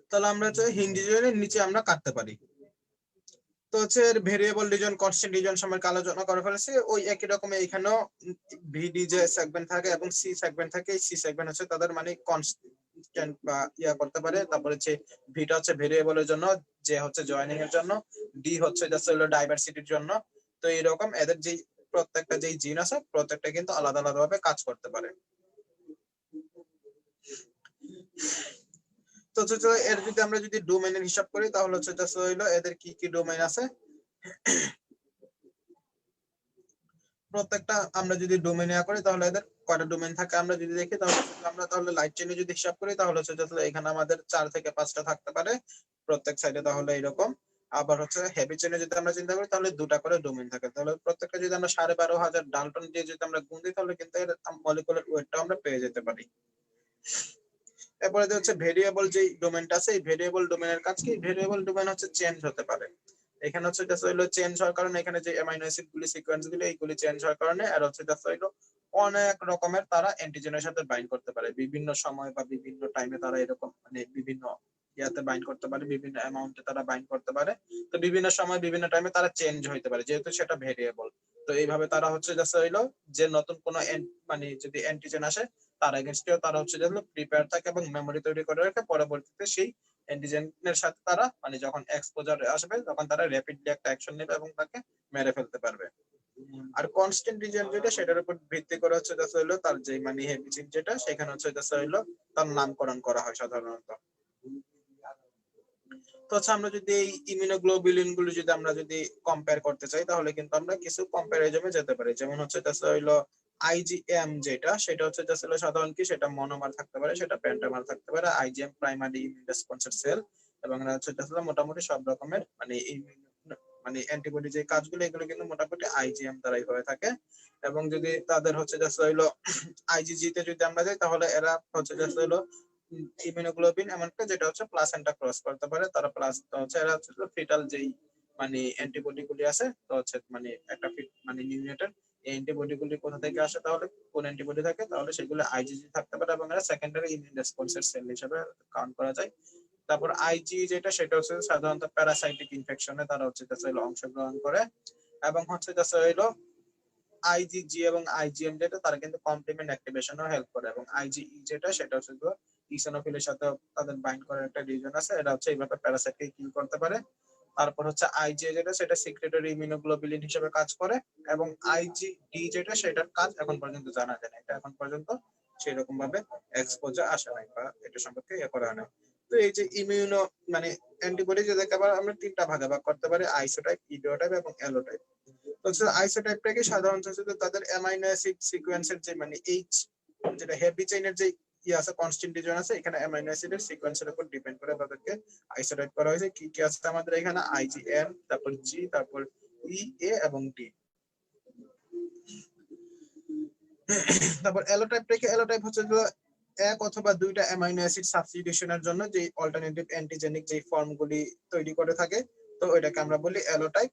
তাহলে আমরা হচ্ছে হিঞ্জ রিজনের নিচে আমরা কাটতে পারি। তো হচ্ছে ভেরিয়েবল রিজন, কনস্ট্যান্ট রিজন সম্পর্কে আলোচনা করে ফেলেছি, ওই একই রকম এখানেও ভিডি যে সেগমেন্ট থাকে এবং সি সেগমেন্ট থাকে, এই সি সেগমেন্ট হচ্ছে তাদের মানে কনস্ট্যান্ট বা ইয়া করতে পারে। তারপরে হচ্ছে ভিটা হচ্ছে ভেরিয়েবলের জন্য, যে হচ্ছে জয়েনিং এর জন্য, ডি হচ্ছে জাস্ট হলো ডাইভার্সিটির জন্য। তো এইরকম এদের যে প্রত্যেকটা যেই জিন আছে প্রত্যেকটা কিন্তু আলাদা আলাদা ভাবে কাজ করতে পারে। তো এর যদি আমরা যদি ডোমেইনের হিসাব করি তাহলে হচ্ছে জাস্ট হলো এদের কি কি ডোমেইন আছে, প্রত্যেকটা আমরা যদি ডোমেইন করি তাহলে এদের কয়টা ডোমেইন থাকে আমরা যদি দেখি, তাহলে আমরা তাহলে লাইট চেইনে যদি হিসাব করি তাহলে হচ্ছে এখানে আমাদের 4 থেকে 5টা থাকতে পারে প্রত্যেক সাইডে, তাহলে এরকম। আবার হচ্ছে হেভি চেইনে যদি আমরা চিন্তা করি তাহলে 2টা করে ডোমেইন থাকে, তাহলে প্রত্যেকটা যদি আমরা 12,500 ডালটন দিয়ে যদি আমরা গুণ দিই তাহলে কিন্তু এর মলিকুলার ওয়েটটা আমরা পেয়ে যেতে পারি। এরপরে হচ্ছে ভেরিয়েবল যে ডোমেইনটা আছে, এই ভেরিয়েবল ডোমেইনের কাজ কি, ভেরিয়েবল ডোমেইন হচ্ছে চেঞ্জ হতে পারে। এখানে হচ্ছে জাস্ট হইলো চেঞ্জ হওয়ার কারণে এখানে যে অ্যামাইনো অ্যাসিড গুলি সিকোয়েন্স গুলি এইগুলি চেঞ্জ হওয়ার কারণে, আর হচ্ছে জাস্ট হইলো অনেক রকমের তারা অ্যান্টিজেনের সাথে বাইন্ড করতে পারে বিভিন্ন সময় বা বিভিন্ন টাইমে, তারা এরকম মানে বিভিন্ন ইয়াতে বাইন্ড করতে পারে, বিভিন্ন অ্যামাউন্টে তারা বাইন্ড করতে পারে। তো বিভিন্ন সময় বিভিন্ন টাইমে তারা চেঞ্জ হইতে পারে যেহেতু সেটা ভেরিয়েবল। তো এইভাবে তারা হচ্ছে জাস্ট হইলো যে নতুন কোনো মানে যদি অ্যান্টিজেন আসে তার এগেনস্টেও তারা হচ্ছে যে প্রিপেয়ার থাকে এবং মেমোরি তৈরি করে রাখে, পরবর্তীতে সেই অ্যান্টিজেনের সাথে তারা মানে যখন এক্সপোজার আসবে তখন তারা র্যাপিডলি একটা অ্যাকশন নেবে এবং তাকে মেরে ফেলতে পারবে। আর কনস্ট্যান্ট রিজন যেটা সেটার উপর ভিত্তি করে হচ্ছে জাস্ট হইলো তার যে মানে হেবিচিট যেটা সেখানে হচ্ছে জাস্ট হইলো তার নামকরণ করা হয় সাধারণত। তো হচ্ছে আমরা যদি এই ইমিউনোগ্লোবুলিন গুলো যদি আমরা যদি কম্পেয়ার করতে চাই তাহলে কিন্তু আমরা কিছু কম্পারিজমে যেতে পারি। যেমন হচ্ছে জাস্ট হইলো আইজিএম যেটা সেটা হচ্ছে জাস্ট হলো সাধারণ কি সেটা মনোমার থাকতে পারে, সেটা পেন্টামার থাকতে পারে। আইজিএম প্রাইমারি ইমিউন রেসপন্সের সেল এবং হচ্ছে জাস্ট মোটামুটি সব রকমের মানে মানে অ্যান্টিবডি যে কাজগুলো এগুলো কিন্তু মোটামুটি আইজিএম দ্বারাই হয়ে থাকে। এবং যদি তাদের হচ্ছে জাস্ট হইলো আইজিজি তে যদি আমরা যাই তাহলে এরা হচ্ছে জাস্ট হইলো ইমিউনোগ্লোবিন এমন একটা যেটা হচ্ছে প্লাসেন্টা ক্রস করতে পারে। তারা প্লাস হচ্ছে এরা হচ্ছে ফিটাল যেই মানে অ্যান্টিবডি গুলি আছে তো হচ্ছে মানে একটা মানে নিউনেটের এই অ্যান্টিবডি গুলি কোথা থেকে আসে, তাহলে কোন অ্যান্টিবডি থাকে তাহলে সেগুলো আইজিজি থাকতে পারে এবং এরা সেকেন্ডারি ইমিউন রেসপন্সের সেল হিসেবে কাউন্ট করা যায়। তারপর আইজি যেটা সেটা হচ্ছে সাধারণত প্যারাসাইটিক ইনফেকশনে তারা হচ্ছে অংশগ্রহণ করে। এবং হচ্ছে হইলো আইজিজি এবং আইজিএম যেটা তারা কিন্তু কমপ্লিমেন্ট অ্যাক্টিভেশনেও হেল্প করে। এবং আইজিই যেটা সেটা হচ্ছে ইসোনোফিলের সাথে তাদের বাইন্ড করার একটা রিজন আছে, এটা হচ্ছে এইভাবে প্যারাসাইটকে কিল করতে পারে। তারপর হচ্ছে আইজি যেটা সেটা সিক্রেটরি ইমিউনোগ্লোবুলিন হিসেবে কাজ করে। এবং আইজিডি যেটা সেটার কাজ এখন পর্যন্ত জানা যায় না, এটা এখন পর্যন্ত সেরকম ভাবে এক্সপোজার আসে নাই বা এটা সম্পর্কে করা হয় না। তো এই যে ইমিউনো মানে অ্যান্টিবডি যেটাকে আবার আমরা তিনটা ভাগে ভাগ করতে পারি, আইসোটাইপ, ইডিওটাইপ এবং অ্যালোটাইপ। তো আইসোটাইপটাকে সাধারণত হচ্ছে তাদের অ্যামাইনো অ্যাসিড সিকোয়েন্সের যে মানে এইচ যেটা হেভি চেইনের যে আছে কনস্ট্যান্ট রিজন আছে, এখানে অ্যামাইনো অ্যাসিডের সিকোয়েন্সের উপর ডিপেন্ড করে তাদেরকে আইসোটাইপ করা হয়েছে। কি কি আছে আমাদের এখানে আইজিএম, তারপর জি, তারপর ই, এ এবং ডি। তারপর অ্যালোটাইপ হচ্ছে এক অথবা দুইটা অ্যামাইনো অ্যাসিড সাবস্টিটিউশনের জন্য যে অল্টারনেটিভ অ্যান্টিজেনিক যে ফর্মগুলি তৈরি করে থাকে, তো ওইটাকে আমরা বলি অ্যালোটাইপ।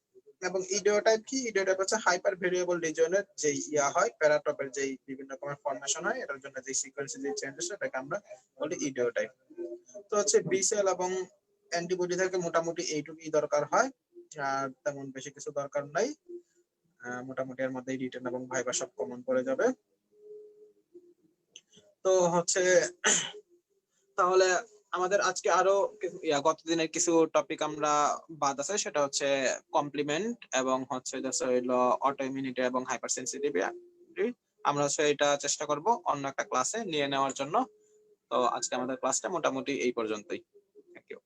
এবং ইডিওটাইপ কি? ইডিওটাইপ হচ্ছে হাইপার ভেরিয়েবল রিজনের যে হয় প্যারাটপের যে বিভিন্ন রকমের ফরমেশন হয় এটার জন্য যে সিকোয়েন্সে যে চেঞ্জ হয় সেটাকে আমরা বলি ইডিওটাইপ। তো হচ্ছে বি সেল এবং অ্যান্টিবডি থেকে মোটামুটি এইটুকুই দরকার হয়, আর তেমন বেশি কিছু দরকার নাই। মোটামুটি এর মধ্যে রিটেন এবং ভাইবা সব কমন পড়ে যাবে। তো হচ্ছে তাহলে আমাদের আজকে আরো গত দিনের কিছু টপিক আমরা বাদ আছে, সেটা হচ্ছে কমপ্লিমেন্ট এবং হচ্ছে অটো ইমিউনিটি এবং হাইপার সেন্সিটিভিটি। আমরা হচ্ছে এটা চেষ্টা করব অন্য একটা ক্লাসে নিয়ে নেওয়ার জন্য। তো আজকে আমাদের ক্লাসটা মোটামুটি এই পর্যন্তই। Thank you.